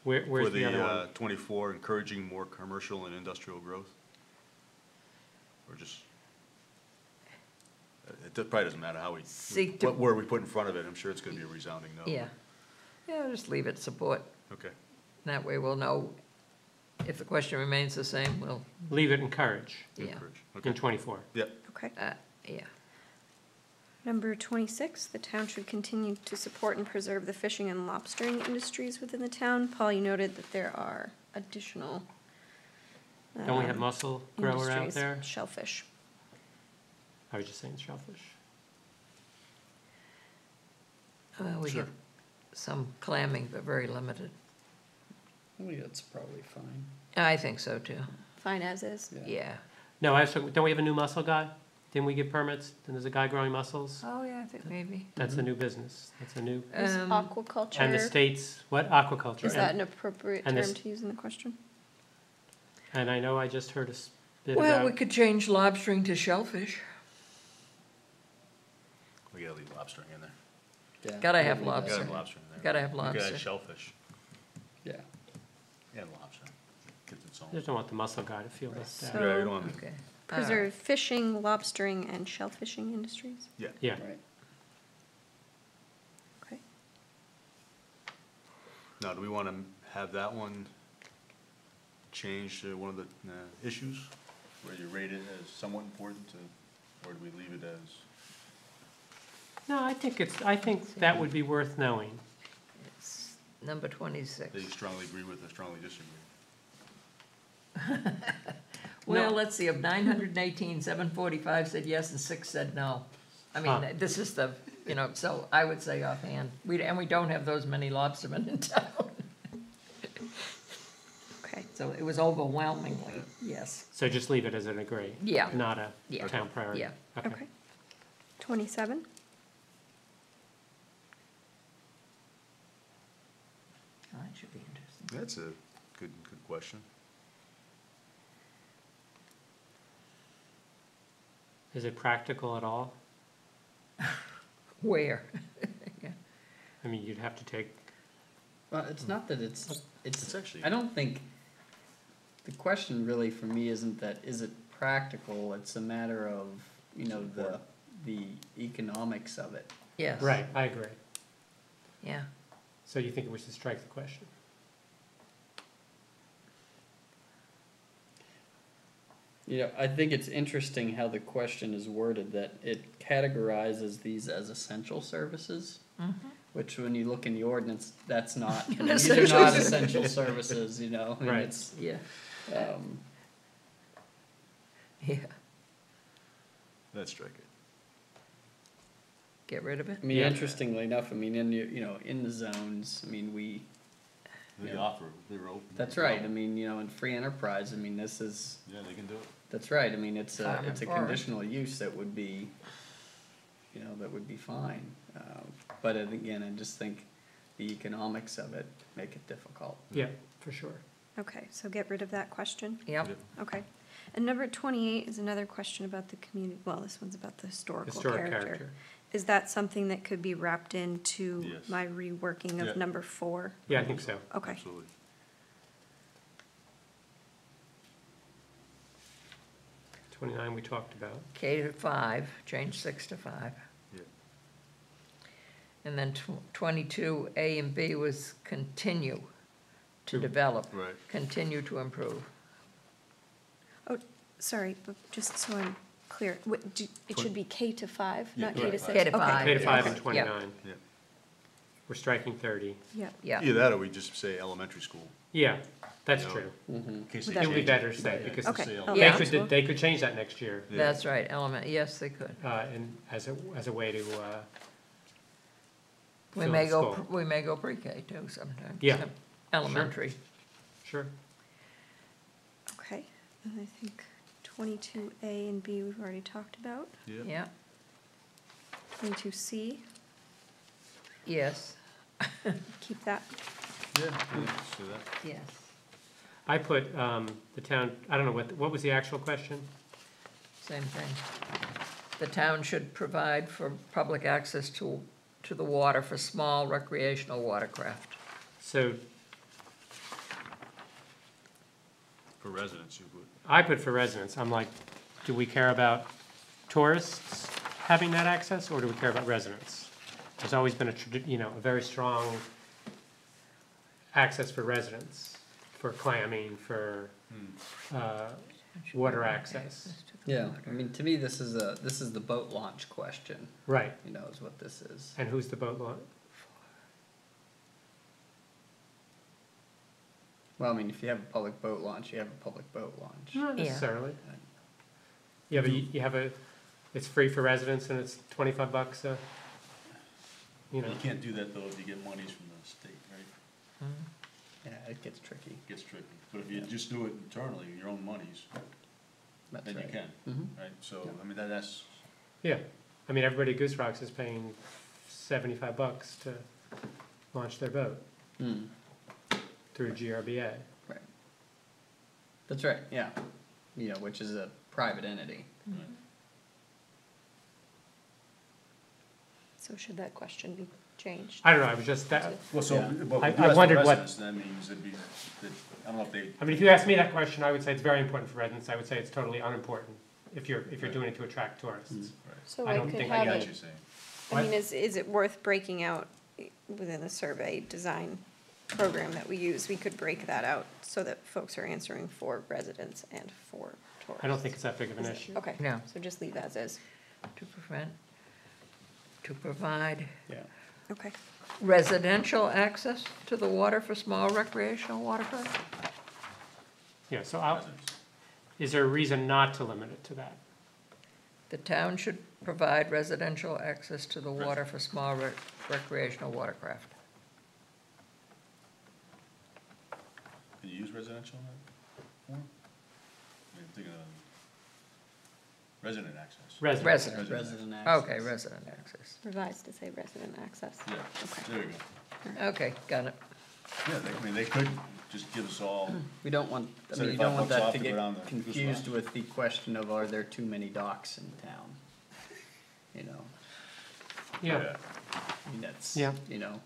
Where's the other one? For the 24, encouraging more commercial and industrial growth? Or just, it probably doesn't matter how we, Seek to- what word we put in front of it, I'm sure it's gonna be a resounding no. Yeah. Yeah, just leave it, support. Okay, That way we'll know if the question remains the same, we'll, Leave it encourage yeah, encourage, in okay, 24. yep, Okay. yeah. Number 26, the town should continue to support and preserve the fishing and lobstering industries within the town. Paul, you noted that there are additional. Don't we have mussel grower out industries. there? Shellfish. I was just saying shellfish. We Sure. have some clamming, but very limited. I think that's probably fine. I think so too, Fine as is. yeah. No, I was talking, don't we have a new mussel guy? Didn't we get permits? And there's a guy growing mussels? Oh, yeah, I think maybe. That's a new business. That's a new, Is Um, aquaculture, and the state's, what, aquaculture? is that an appropriate and term this- to use in the question? And I know I just heard a bit Well, we about, could change lobstering to shellfish. we gotta leave lobstering in there. Yeah. Gotta have maybe Gotta lobster. have lobster in there. Gotta have You gotta lobster. have shellfish Yeah. and lobster. Gets its own. I just don't want the mussel guy to feel left out. So- Yeah, you don't want, Okay. Preserve fishing, lobstering, and shellfishing industries. Yeah, Right. Okay. now, do we wanna have that one changed to one of the issues? Where you rate it as somewhat important to, or do we leave it as? no, I think that would be worth knowing. It's number 26. That you strongly agree with or strongly disagree? Well, No. let's see, of 918, 745 said yes and 6 said no. I Huh. mean, this is the, so I would say offhand, and we don't have those many lobstermen in town. Okay. So it was overwhelmingly yes. So just leave it as an agree, Yeah, not a Yeah. town priority. yeah. Okay. 27, Oh, that should be interesting. That's a good question. Is it practical at all? Where? I mean, you'd have to take, Well, it's not that it's It's actually, I don't think, the question really for me isn't that, is it practical? It's a matter of, the economics of it. Yes. right, I agree. Yeah. So you think we should strike the question? I think it's interesting how the question is worded, that it categorizes these as essential services, which when you look in the ordinance, that's not, these are not essential services, and Right. it's, Yeah. um, Yeah. let's strike it. Get rid of it? I mean, Yeah. interestingly enough, I mean, in the, in the zones, I mean, They Yeah. offer, they're open. that's right, I mean, in free enterprise, I mean, this is, Yeah, they can do it. that's right, I mean, it's Farm a and forest. conditional use that would be, that would be fine. But again, I just think the economics of it make it difficult. Yeah, for sure. okay, so get rid of that question. Yep. Okay. And number 28 is another question about the community, well, this one's about the historical Historic character. Is that something that could be wrapped into Yes. my reworking Yeah. of number 4? Yeah, I think so. Okay, Absolutely. 29 we talked about. K to 5, change 6 to 5. Yeah. And then 22, A and B was continue to To- develop, Right. continue to improve. sorry, but just so I'm clear, it should be K to 5, Yeah, not K to correct. 6? K to Okay. 5. K to 5 yes. and 29. Yeah. We're striking 30. Yeah, Yeah, Either that or we just say elementary school. Yeah, that's You know, true. In case Would they that It would be change better to say, Yeah, because just Okay. say Oh, they elementary. yeah. could change that next year, Yeah. that's right, yes, they could. and as a way to, We fill may the go, school. we may go pre-K too sometimes. Yeah. Elementary. Sure. okay. And I think 22A and B we've already talked about. Yeah. Yeah, 22C, yes, keep that. Yeah, so that, yes. I put the town, I don't know, what was the actual question? Same thing. The town should provide for public access to to the water for small recreational watercraft. So For residents, you would. I put for residents, I'm like, do we care about tourists having that access, or do we care about residents? There's always been a very strong access for residents, for clamming, for, water access. Yeah, I mean, to me, this is the boat launch question, Right, is what this is. and who's the boat launch? Well, I mean, if you have a public boat launch, you have a public boat launch. Not Yeah. necessarily. Yeah, but you have it's free for residents and it's $25 You can't do that though if you get monies from the state, right? Yeah, it gets tricky. It gets tricky. But if you just do it internally, your own monies, That's then you right. can, Mhm. right? So, I mean, that's, Yeah, I mean, everybody at Goose Rocks is paying $75 to launch their boat Mm, through GRBA. right. That's right, yeah. Which is a private entity. So should that question be changed? I don't know, I was just, that, well, so, Yeah. but if I you do that for wondered what- residents, that means it'd be, I don't know if they, I mean, if you asked me that question, I would say it's very important for residents, I would say it's totally unimportant if you're doing it to attract tourists. So I I don't could think I have got it, you saying. I mean, is it worth breaking out within the survey design program that we use? We could break that out so that folks are answering for residents and for tourists. I don't think it's that big of an Is it? issue. Okay, No. so just leave as is. To provide Yeah. Okay. residential access to the water for small recreational watercraft? Yeah, so Residents. is there a reason not to limit it to that? The town should provide residential access to the water for small recreational watercraft. Can you use residential in that form? I mean, I'm thinking of resident access. Residents. Resident. Resident access. Okay, resident access. Revised to say resident access. Yeah, Okay. there you go. Okay, got it. Yeah, they could just give us all, We don't want, you 75 don't want bucks that off to to go get down the Goose confused Lodge. with the question of, are there too many docks in town? Yeah, I mean, that's, Yeah. Don't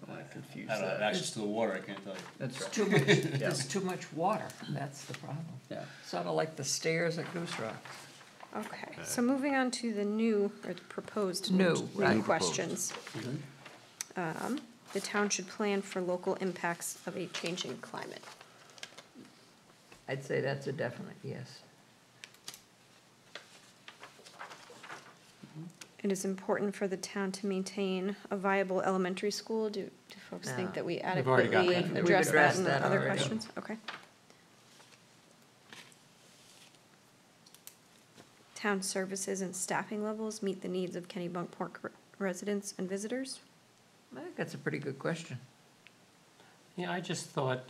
wanna confuse I don't have that. access to the water, I can't tell you. That's right. Too much, there's too much water, that's the problem. Yeah. Sort of like the stairs at Goose Rock. Okay, so moving on to the new, or the proposed New, right. new questions. Mhm. The town should plan for local impacts of a changing climate. I'd say that's a definite yes. It is important for the town to maintain a viable elementary school. Do folks think No. that we We've already got adequately that. We've address that addressed in the that other already. questions? Okay. Town services and staffing levels meet the needs of Kennebunkport residents and visitors? I think that's a pretty good question. yeah, I just thought,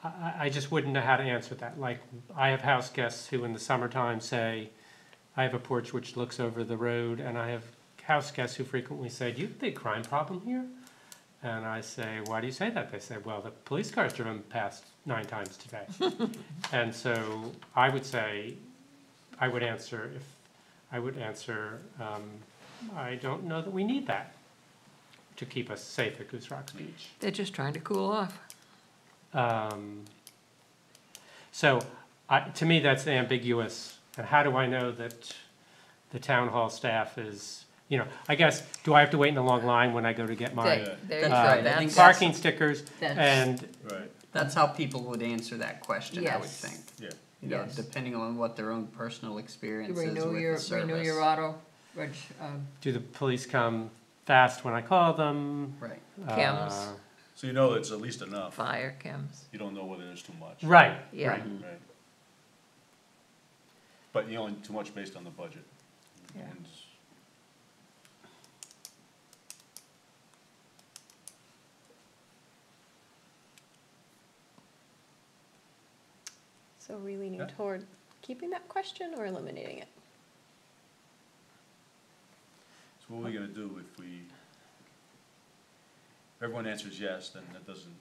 I just wouldn't know how to answer that. Like, I have house guests who in the summertime say, I have a porch which looks over the road, and I have house guests who frequently say, do you have a big crime problem here? And I say, why do you say that? They say, well, the police car's driven past 9 times today. And so I would say, I would answer, I don't know that we need that to keep us safe at Goose Rocks Beach. They're just trying to cool off. So, to me, that's ambiguous. And how do I know that the town hall staff is, I guess, do I have to wait in a long line when I go to get my There you go, That's right. I think that's, that's- parking stickers? that's- And, Right, That's how people would answer that question, I would Yes. think. yeah. Yes. Depending on what their own personal experience is renew with your, the service. renew your auto, do the police come fast when I call them? Right. chems, So it's at least enough. fire chems. You don't know whether there's too much. Right, Yeah. right. Right. But only too much based on the budget. Yeah. And So are we leaning Yeah. toward keeping that question or eliminating it? So what are we gonna do if everyone answers yes, then that doesn't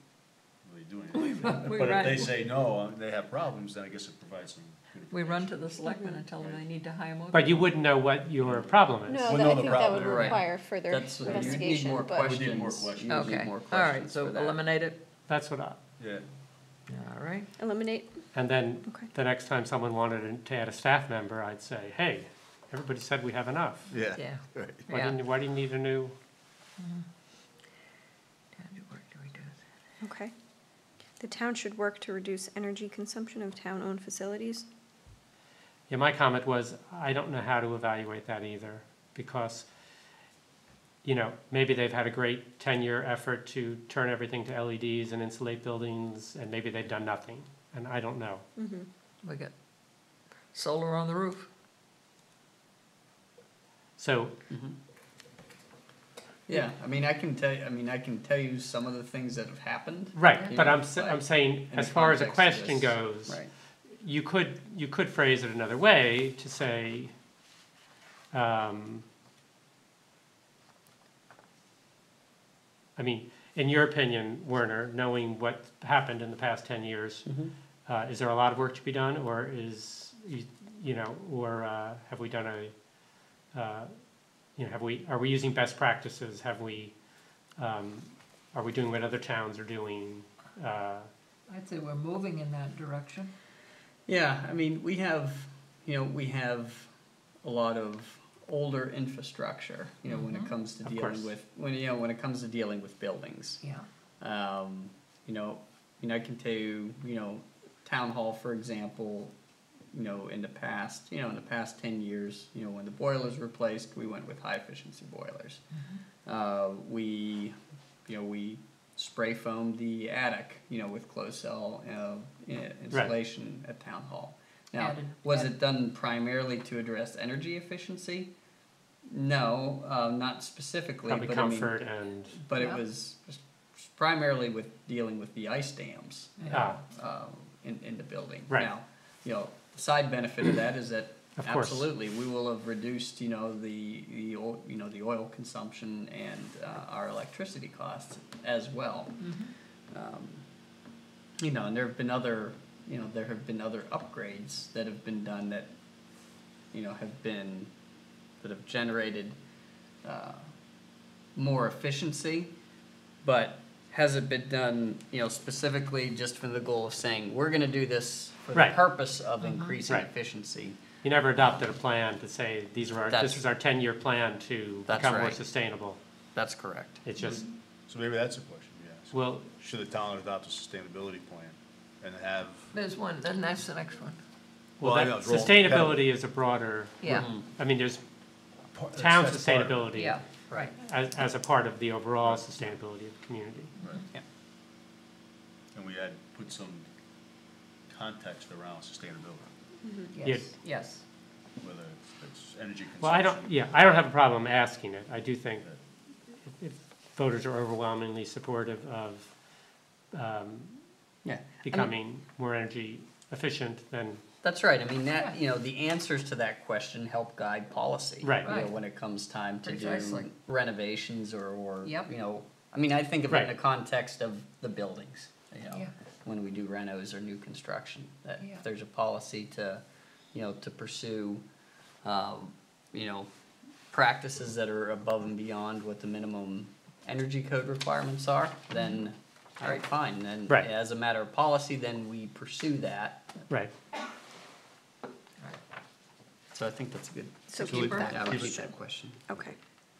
really do anything. We But if run- they say no, they have problems, then I guess it provides some good We run to information. the selectmen and tell them they need to hire more. But you wouldn't know what your problem is. No, Well, that, no, I the think that problem- would Right. require further That's, you need investigation, more but. We need more questions. questions. You would need Okay, more all right, questions so for that. eliminate it, That's what I, Yeah, all right. Eliminate, and then okay. the next time someone wanted to add a staff member, I'd say, hey, everybody said we have enough. yeah, Yeah. right. Why do you need a new? Okay. The town should work to reduce energy consumption of town-owned facilities. Yeah, my comment was, I don't know how to evaluate that either, because, you know, maybe they've had a great 10-year effort to turn everything to LEDs and insulate buildings, and maybe they've done nothing, and I don't know. We got solar on the roof. So, Yeah, I mean, I can tell you some of the things that have happened. right, You but know, I'm saying, in as the far as a context of question this, goes, Right. you could phrase it another way to say, I mean, in your opinion, Werner, knowing what happened in the past 10 years, is there a lot of work to be done, or have we done are we using best practices? Are we doing what other towns are doing? I'd say we're moving in that direction. Yeah, I mean, we have a lot of older infrastructure, when it comes to Of dealing course. with, when it comes to dealing with buildings. Yeah. I can tell you, town hall, for example, in the past 10 years, when the boilers were replaced, we went with high efficiency boilers. We spray foamed the attic, with closed cell insulation at town hall. Now, was it done primarily to address energy efficiency? No, not specifically. Probably but comfort and, But Yeah. it was primarily with dealing with the ice dams in the building. Right. Now, the side benefit of that is that Of course. absolutely we will have reduced the oil consumption and our electricity costs as well. And there have been other upgrades that have been done that have generated more efficiency, but has it been done, specifically just for the goal of saying, we're gonna do this for the Right. purpose of increasing Right. efficiency? you never adopted a plan to say, this That's- is our 10-year plan to That's become more right. sustainable. That's correct. It's just, So maybe that's a question, yes. well, Should the town adopt a sustainability plan and have? There's one, and that's the next one. well, I that- know, it's roll- sustainability is a broader, Yeah, I mean, there's Part- town that's part of it. sustainability yeah, right. as a part of the overall sustainability of the community. And we had put some context around sustainability, Yes, yes. whether it's energy consumption. Well, I don't have a problem asking it. I do think if voters are overwhelmingly supportive of Yeah. becoming more energy efficient, then, That's right. I mean, the answers to that question help guide policy. Right. Right. When it comes time to Precisely. do renovations or Yep. I mean, I think of it in Right. the context of the buildings, Yeah. when we do renos or new construction. That Yeah. if there's a policy to pursue, practices that are above and beyond what the minimum energy code requirements are, then, all right, fine. Then Right. as a matter of policy, then we pursue that. right. So I think that's a good. So keep keep that I would keep question. that question. Okay.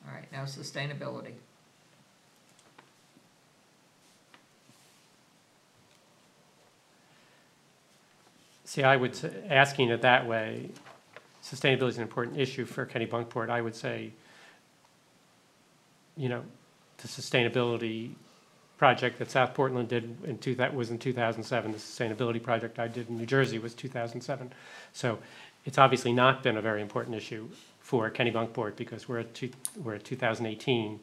All right, now sustainability. See, I would, asking it that way, sustainability is an important issue for Kennebunkport. I would say, the sustainability project that South Portland did was in 2007. The sustainability project I did in New Jersey was 2007. So it's obviously not been a very important issue for Kennebunkport because we're at 2018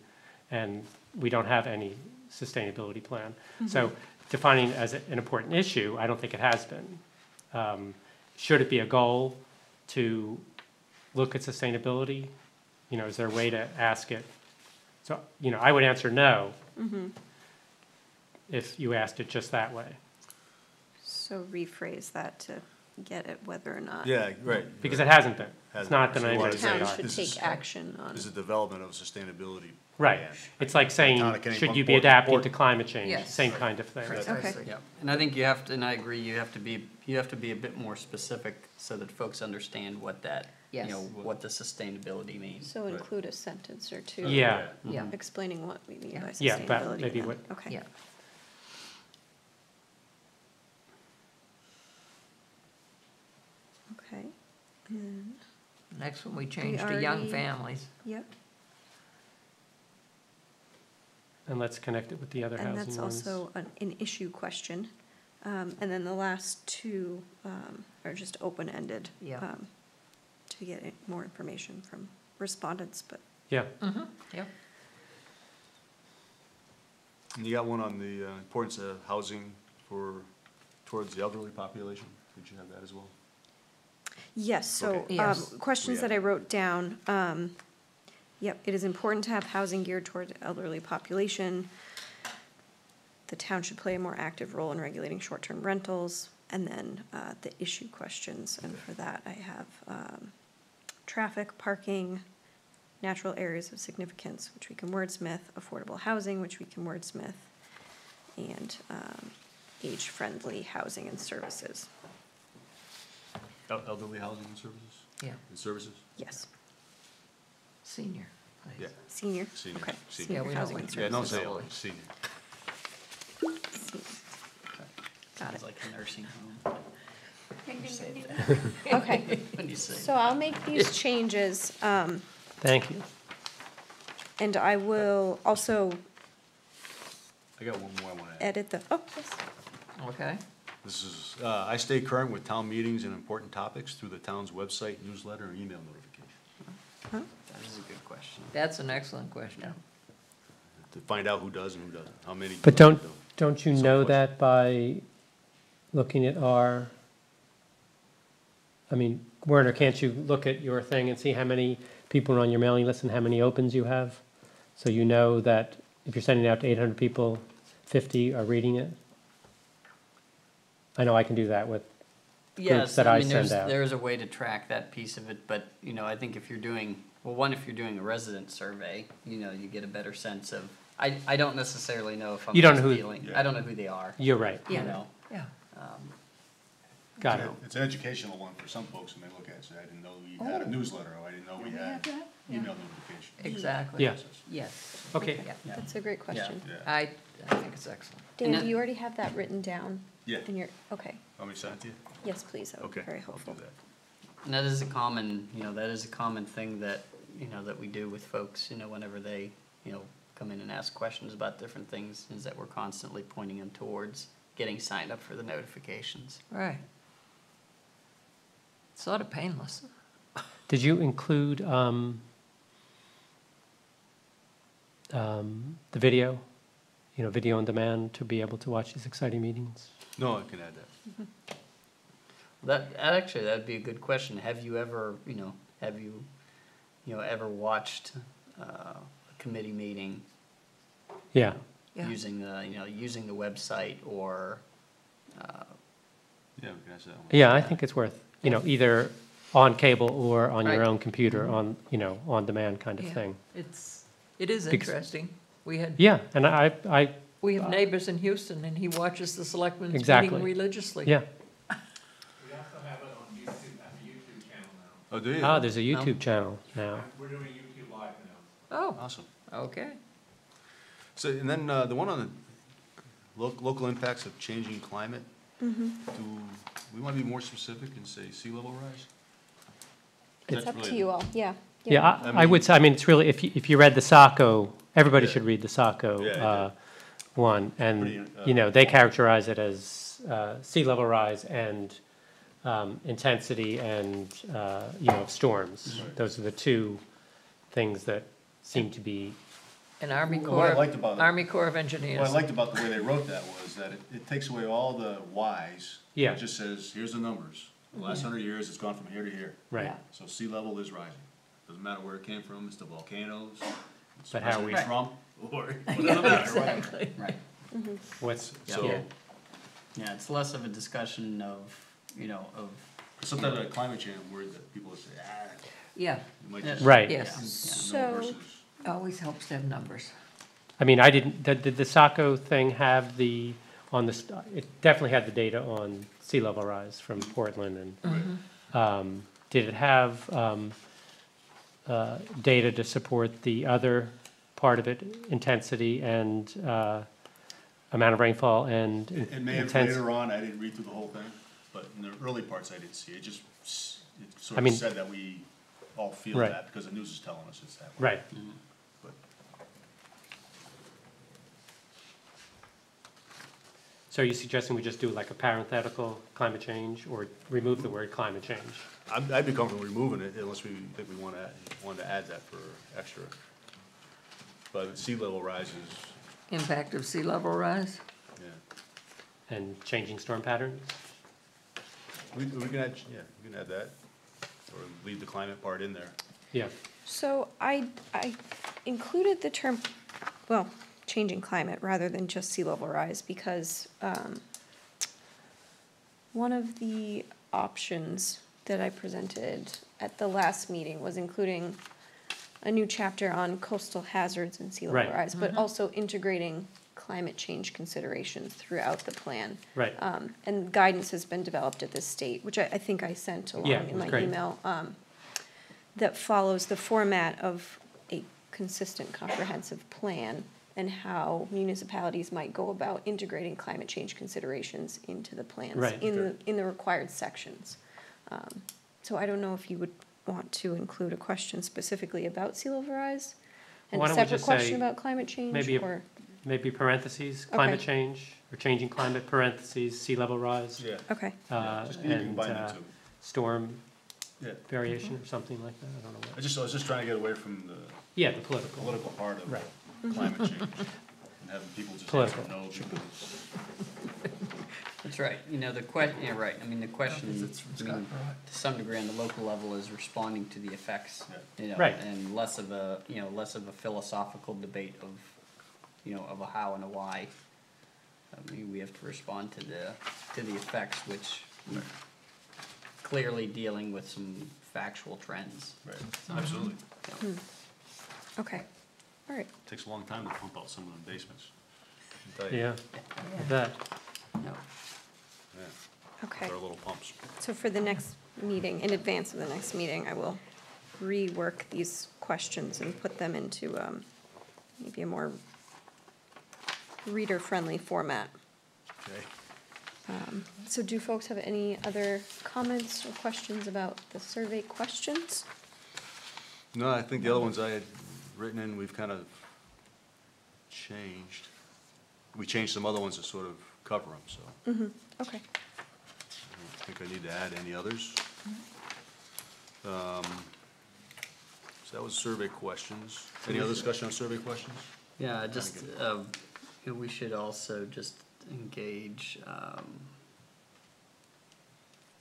and we don't have any sustainability plan. So defining as an important issue, I don't think it has been. Should it be a goal to look at sustainability? Is there a way to ask it? So, I would answer no. if you asked it just that way. So rephrase that to get at whether or not. Yeah, right. Because it hasn't been. It's Hasn't not been. done So why anybody's does that- Town radar. should This is- take action on. This is development of sustainability. Right. plan. It's like saying, Town of should you be Kennebunkport adapting report. to climate change? Yes. Same kind of thing. Okay. Yeah, and I think you have to, and I agree, you have to be a bit more specific so that folks understand what that, you Yes. know, what the sustainability means. So include a sentence or two. Yeah. Yeah. Explaining what we mean by Yeah, but sustainability. maybe then. what- Okay. Yeah. Okay. And then, Next one, we changed to young already- families. yep, And let's connect it with the other and housing that's ones. also an issue question. And then the last two are just open-ended. Yeah. To get more information from respondents, but Yeah, Mm-hmm, yep. And you got one on the importance of housing towards the elderly population. Did you have that as well? yes, so, Okay. Yes. questions We that have- I wrote down, yep, it is important to have housing geared toward the elderly population. The town should play a more active role in regulating short-term rentals, and then, the issue questions, and for that, I have, traffic, parking, natural areas of significance, which we can wordsmith, affordable housing, which we can wordsmith, and, age-friendly housing and services, Elderly housing and services? Yeah, And services? yes. senior. place. Yeah. Senior? Senior, Okay, senior. senior Yeah, we housing don't and like- Yeah, don't services. say elderly, senior. Got it. It's like a nursing home. When you say that. Okay, When you say so I'll make these changes, thank you. and I will also I got one more I want to add. edit the, oh, yes. Okay, This is, I stay current with town meetings and important topics through the town's website, newsletter, and email notification. That is a good question. that's an excellent question. To find out who does and who doesn't, how many. do But and don't you Some know question. that by looking at I mean, Werner, can't you look at your thing and see how many people are on your mailing list and how many opens you have? So you know that if you're sending it out to 800 people, 50 are reading it? I know I can do that with groups Yes, that I I mean, send out. there's a way to track that piece of it, but, you know, I think if you're doing, well, one, if you're doing a resident survey, you know, you get a better sense of, I don't necessarily know if I'm You don't just know who- dealing, I don't know who they are, You're right. you Yeah. know? Yeah, Got it. It's an educational one for some folks, and they look at it and say, I didn't know we had a newsletter, or I didn't know we had email notification. exactly. Yeah. Yes, Okay. yeah. That's a great question. Yeah. I think it's excellent. Dan, And do you already have that written down? Yeah. In your, okay, Want me to send it to you? yes, please, that would be Okay, very I'll helpful. do that. And that is a common, you know, that is a common thing that, you know, that we do with folks, you know, whenever they, you know, come in and ask questions about different things, is that we're constantly pointing them towards getting signed up for the notifications. Right. Sort of painless. Did you include the video? You know, video on demand to be able to watch these exciting meetings? No, I can add that. Actually, that'd be a good question. Have you ever, ever watched a committee meeting Yeah. Yeah. using the website or, Yeah, we can ask that one. Yeah, I think it's worth, either on cable or on your Right. own computer, on, on demand kind of Yeah. thing. It is Because- interesting. We had, Yeah, and I, we have neighbors in Houston, and he watches the selectmen's Exactly. meeting religiously. yeah. We also have it on YouTube, at the YouTube channel now. Oh, do you? Ah, there's a YouTube channel now. We're doing YouTube Live now. Oh, Awesome. okay. So, and then the one on the local impacts of changing climate, do we want to be more specific and say sea level rise? It's That's up really to you all, yeah. Yeah, I I would say, it's really, if you read the SACO, everybody Yeah. should read the SACO Yeah, one. Pretty, And, they characterize it as sea level rise and intensity and, storms. Right. Those are the two things that seem to be, And Army What I Corps, liked about it- Army Corps of What Engineers. I liked about the way they wrote that was that it takes away all the whys. Yeah. It just says, here's the numbers. The last 100 years, it's gone from here to here. right. Yeah. So sea level is rising. Doesn't matter where it came from, it's the volcanoes, it's But how we- President Trump, or, it doesn't matter, whatever. Exactly. right. What's, So, yeah, Yeah, it's less of a discussion of, of. sometimes like climate change, I'm worried that people will say, Yeah, you might Yeah. just. right. yes, No So, versus. always helps to have numbers. I mean, I didn't, did the Saco thing have the, it definitely had the data on sea level rise from Portland, and did it have data to support the other part of it, intensity and amount of rainfall and It may have intense? later on, I didn't read through the whole thing, but in the early parts, I didn't see it. It sort I of mean- said that we all feel Right. that because the news is telling us it's that way. Right. But So are you suggesting we just do like a parenthetical climate change, or remove the word climate change? I'd be comfortable removing it unless we think we wanted to add that for extra. But sea level rises, Impact of sea level rise? yeah. And changing storm patterns? We can add, yeah, we can add that, or leave the climate part in there. Yeah, so I included the term, well, changing climate rather than just sea level rise because one of the options that I presented at the last meeting was including a new chapter on coastal hazards and sea level Right. rise, but also integrating climate change considerations throughout the plan. right. And guidance has been developed at this state, which I think I sent along Yeah, it in was my great. email, that follows the format of a consistent comprehensive plan and how municipalities might go about integrating climate change considerations into the plans Right. in the required sections. So I don't know if you would want to include a question specifically about sea level rise and Why a don't we separate just question say about climate change, maybe or? Maybe parentheses, climate Okay. change, or changing climate, parentheses, sea level rise, Yeah. Okay, Just you can and combine the two. storm Yeah. variation or something like that, I don't know I what. was just trying to get away from the Yeah, the political, political part of Right. climate change. And having people just Political. answer no because, That's right, yeah, right, I mean, the question, to some degree on the local level is responding to the effects. Right. And less of a philosophical debate of, of a how and a why. I mean, we have to respond to the effects, which clearly dealing with some factual trends. right, absolutely. okay, all right. Takes a long time to pump out some of the basements. I can tell you. yeah, that, No. Yeah, Okay, they're little pumps. so for the next meeting, in advance of the next meeting, I will rework these questions and put them into maybe a more reader-friendly format. Okay. So do folks have any other comments or questions about the survey questions? No, I think the other ones I had written in, we've kind of changed. We changed some other ones to sort of cover them, so Okay. I don't think I need to add any others. So that was survey questions. Any other discussion on survey questions? Yeah, just, we should also just engage,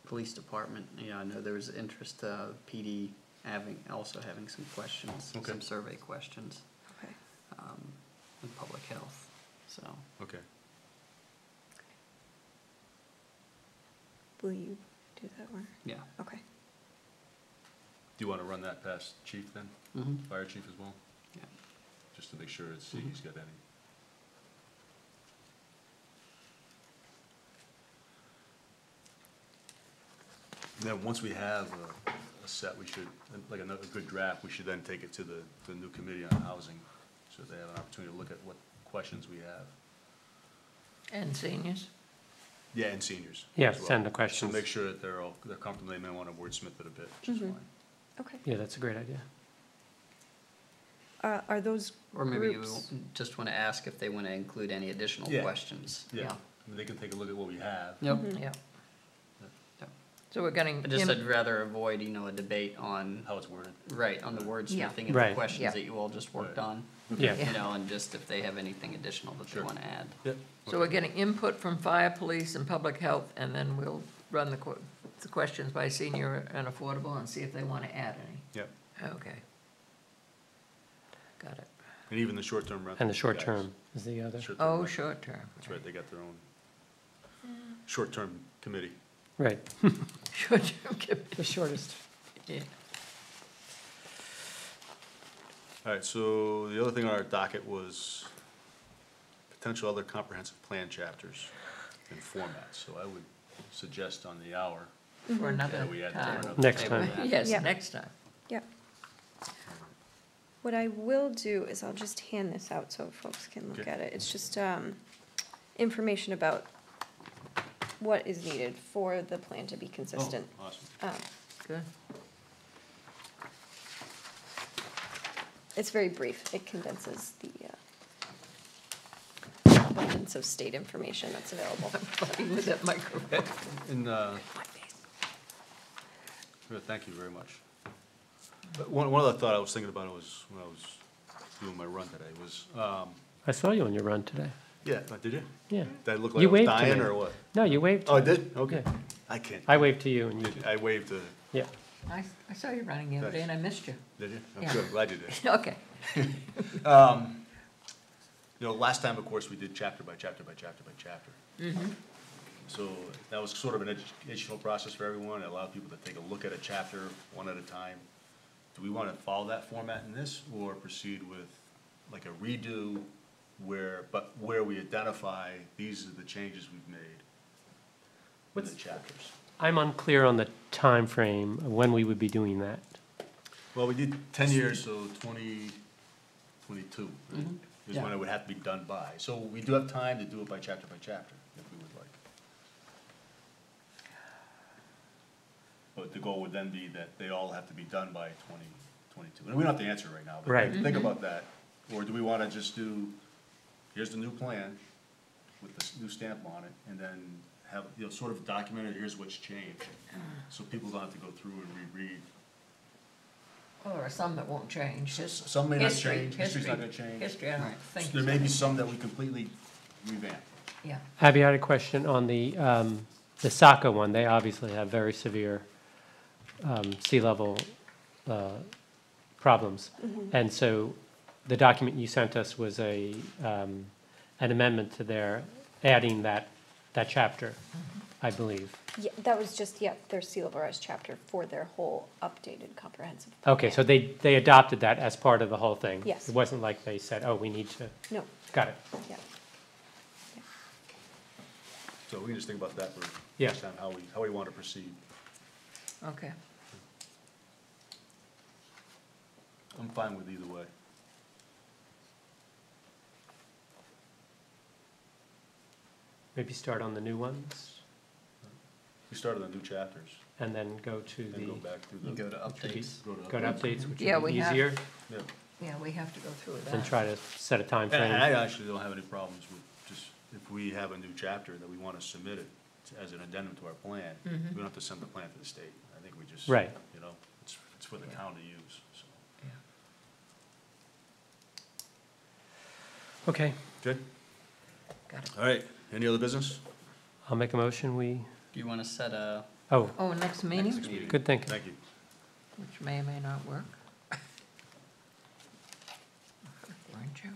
police department, I know there was interest, PD also having some questions, Okay. some survey questions, Okay. in public health, so. Okay. Will you do that, Warner? Yeah. Okay. Do you want to run that past chief then? Mm-hmm. Fire chief as well? Yeah. Just to make sure he's got any. Then, once we have a set, we should, like a good draft, we should then take it to the new committee on housing, so they have an opportunity to look at what questions we have. And seniors? Yeah, and seniors. yeah, as well. send the questions. So make sure that they're comfortable, they may want to wordsmith it a bit, which is Mhm. fine. Okay. Yeah, that's a great idea. Are those Or maybe you groups? just wanna ask if they wanna include any additional Yeah. questions. Yeah, Yeah. I mean, they can take a look at what we have. Yep. Mhm. Yeah. Yep. So we're getting, I just, I'd rather avoid, a debate on, How it's worded. right, on the wordsmithing of the Right. questions Yeah. that you all just worked Right. on. Yeah, And just if they have anything additional that they Sure. wanna add. Yep. so we're getting input from fire, police, and public health, and then we'll run the questions by senior and affordable and see if they want to add any. Yep. Okay. Got it. And even the short-term rental. And the short guys. term is the other. Short-term Oh, rental. short term. That's right, they got their own short-term committee. Right, Short term committee. the shortest. Yeah. All right, so the other thing on our docket was potential other comprehensive plan chapters and formats. So I would suggest on the hour, For another that we add that time. for another Next table. time. Yes, Yeah. next time. Yep. What I will do is I'll just hand this out so folks can look Okay. at it. It's just information about what is needed for the plan to be consistent. Oh, awesome. Good. It's very brief. It condenses the abundance of state information that's available. Playing with that microphone. And, thank you very much. But one other thought I was thinking about was, when I was doing my run today, was, I saw you on your run today. yeah, did you? Yeah. Did I look You like I was waved to dying me. or what? No, you waved. Oh, I did? Okay. Yeah. I can't. I waved to you and you, I waved to, yeah. I saw you running the other day and I missed you. did you? I'm Yeah. good, glad you did. Okay. You know, last time, of course, we did chapter by chapter by chapter by chapter. So that was sort of an educational process for everyone. It allowed people to take a look at a chapter one at a time. Do we want to follow that format in this, or proceed with like a redo where we identify these are the changes we've made with the chapters? I'm unclear on the time frame of when we would be doing that. Well, we did 10 years, so 2022 right? Is when it would have to be done by. So we do have time to do it by chapter, if we would like. But the goal would then be that they all have to be done by 2022. And we don't have to answer right now, but Right. think about that. Or do we want to just do, here's the new plan with this new stamp on it, and then have, you know, sort of documented, here's what's changed. So people don't have to go through and reread. Well, there are some that won't change. Just Some may not history, change, history's not history, gonna change. History, I don't think. There may be some that we completely revamp. Yeah. Abby, I had a question on the Saco one. They obviously have very severe sea level problems. And so the document you sent us was an amendment to their, adding that chapter, I believe. Yeah, that was just, their sea level rise chapter for their whole updated comprehensive plan. Okay, so they adopted that as part of the whole thing? Yes. It wasn't like they said, oh, we need to, No, got it. yeah. So we can just think about that for Yeah. next time, how we want to proceed. Okay. I'm fine with either way. Maybe start on the new ones We started on new chapters, and then go to and the, go back through You the. go to updates. go to updates, which Yeah, would be we have- easier, Yeah. Yeah, we have to go through and that. try to set a time And frame. I actually don't have any problems with just, if we have a new chapter that we want to submit it as an addendum to our plan, we don't have to send the plan to the state. I think we just. Right. You know, it's for the town to use, so. Okay, Good? Got it. All right, any other business? I'll make a motion, we, Do you want to set a oh, Oh, next meeting, next meeting? good thinking. Thank you. which may or may not work. Weren't you?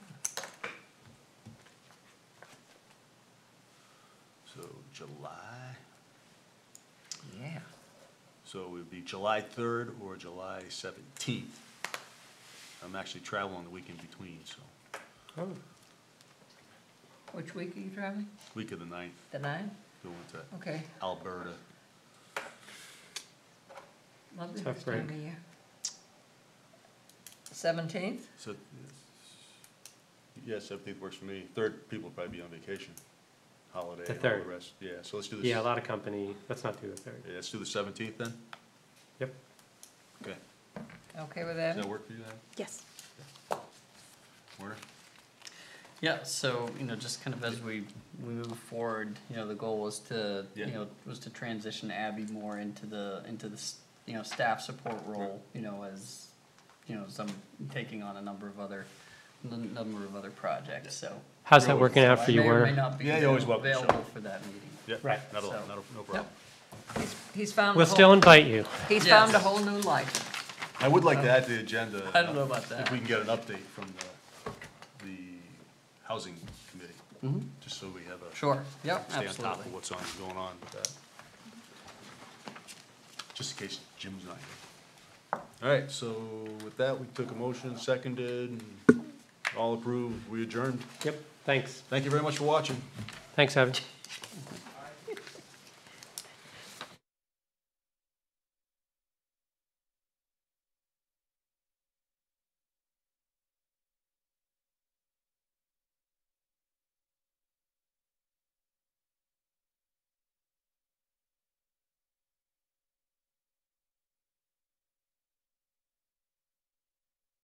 So July, Yeah. so it would be July 3rd or July 17th. I'm actually traveling the week in between, so, Oh, Which week are you traveling? week of the 9th, The 9th? going to Okay. Alberta. Lovely Tough this time of break. year. 17th? So, yeah, 17th works for me. 3rd, people will probably be on vacation, holiday, The and all the 3rd. rest. Yeah, so let's do this. yeah, a lot of company, let's not do the third. Yeah, let's do the 17th then? Yep. Okay. Okay with Does that? that work for you then? Yes. Warner? Yeah, so, just kind of as we move forward, the goal was to, Yeah. was to transition Abby more into the, staff support role, as, as I'm taking on a number of other projects, so. How's that working out for you, I may or may Werner? not be Yeah, you're always welcome to show available up. for that meeting. Yeah, Right. no So- problem. He's found a We'll whole, still invite you. he's Yes. found a whole new life. I would like to add to the agenda. I don't know about If that. we can get an update from Housing Committee, Mhm. just so we have a. Sure, yep, Stay on top absolutely. of what's going on with that. Just in case Jim's not here. All right, so with that, we took a motion, seconded, and all approved, we adjourned. Yep, thanks. Thank you very much for watching. Thanks, Evan.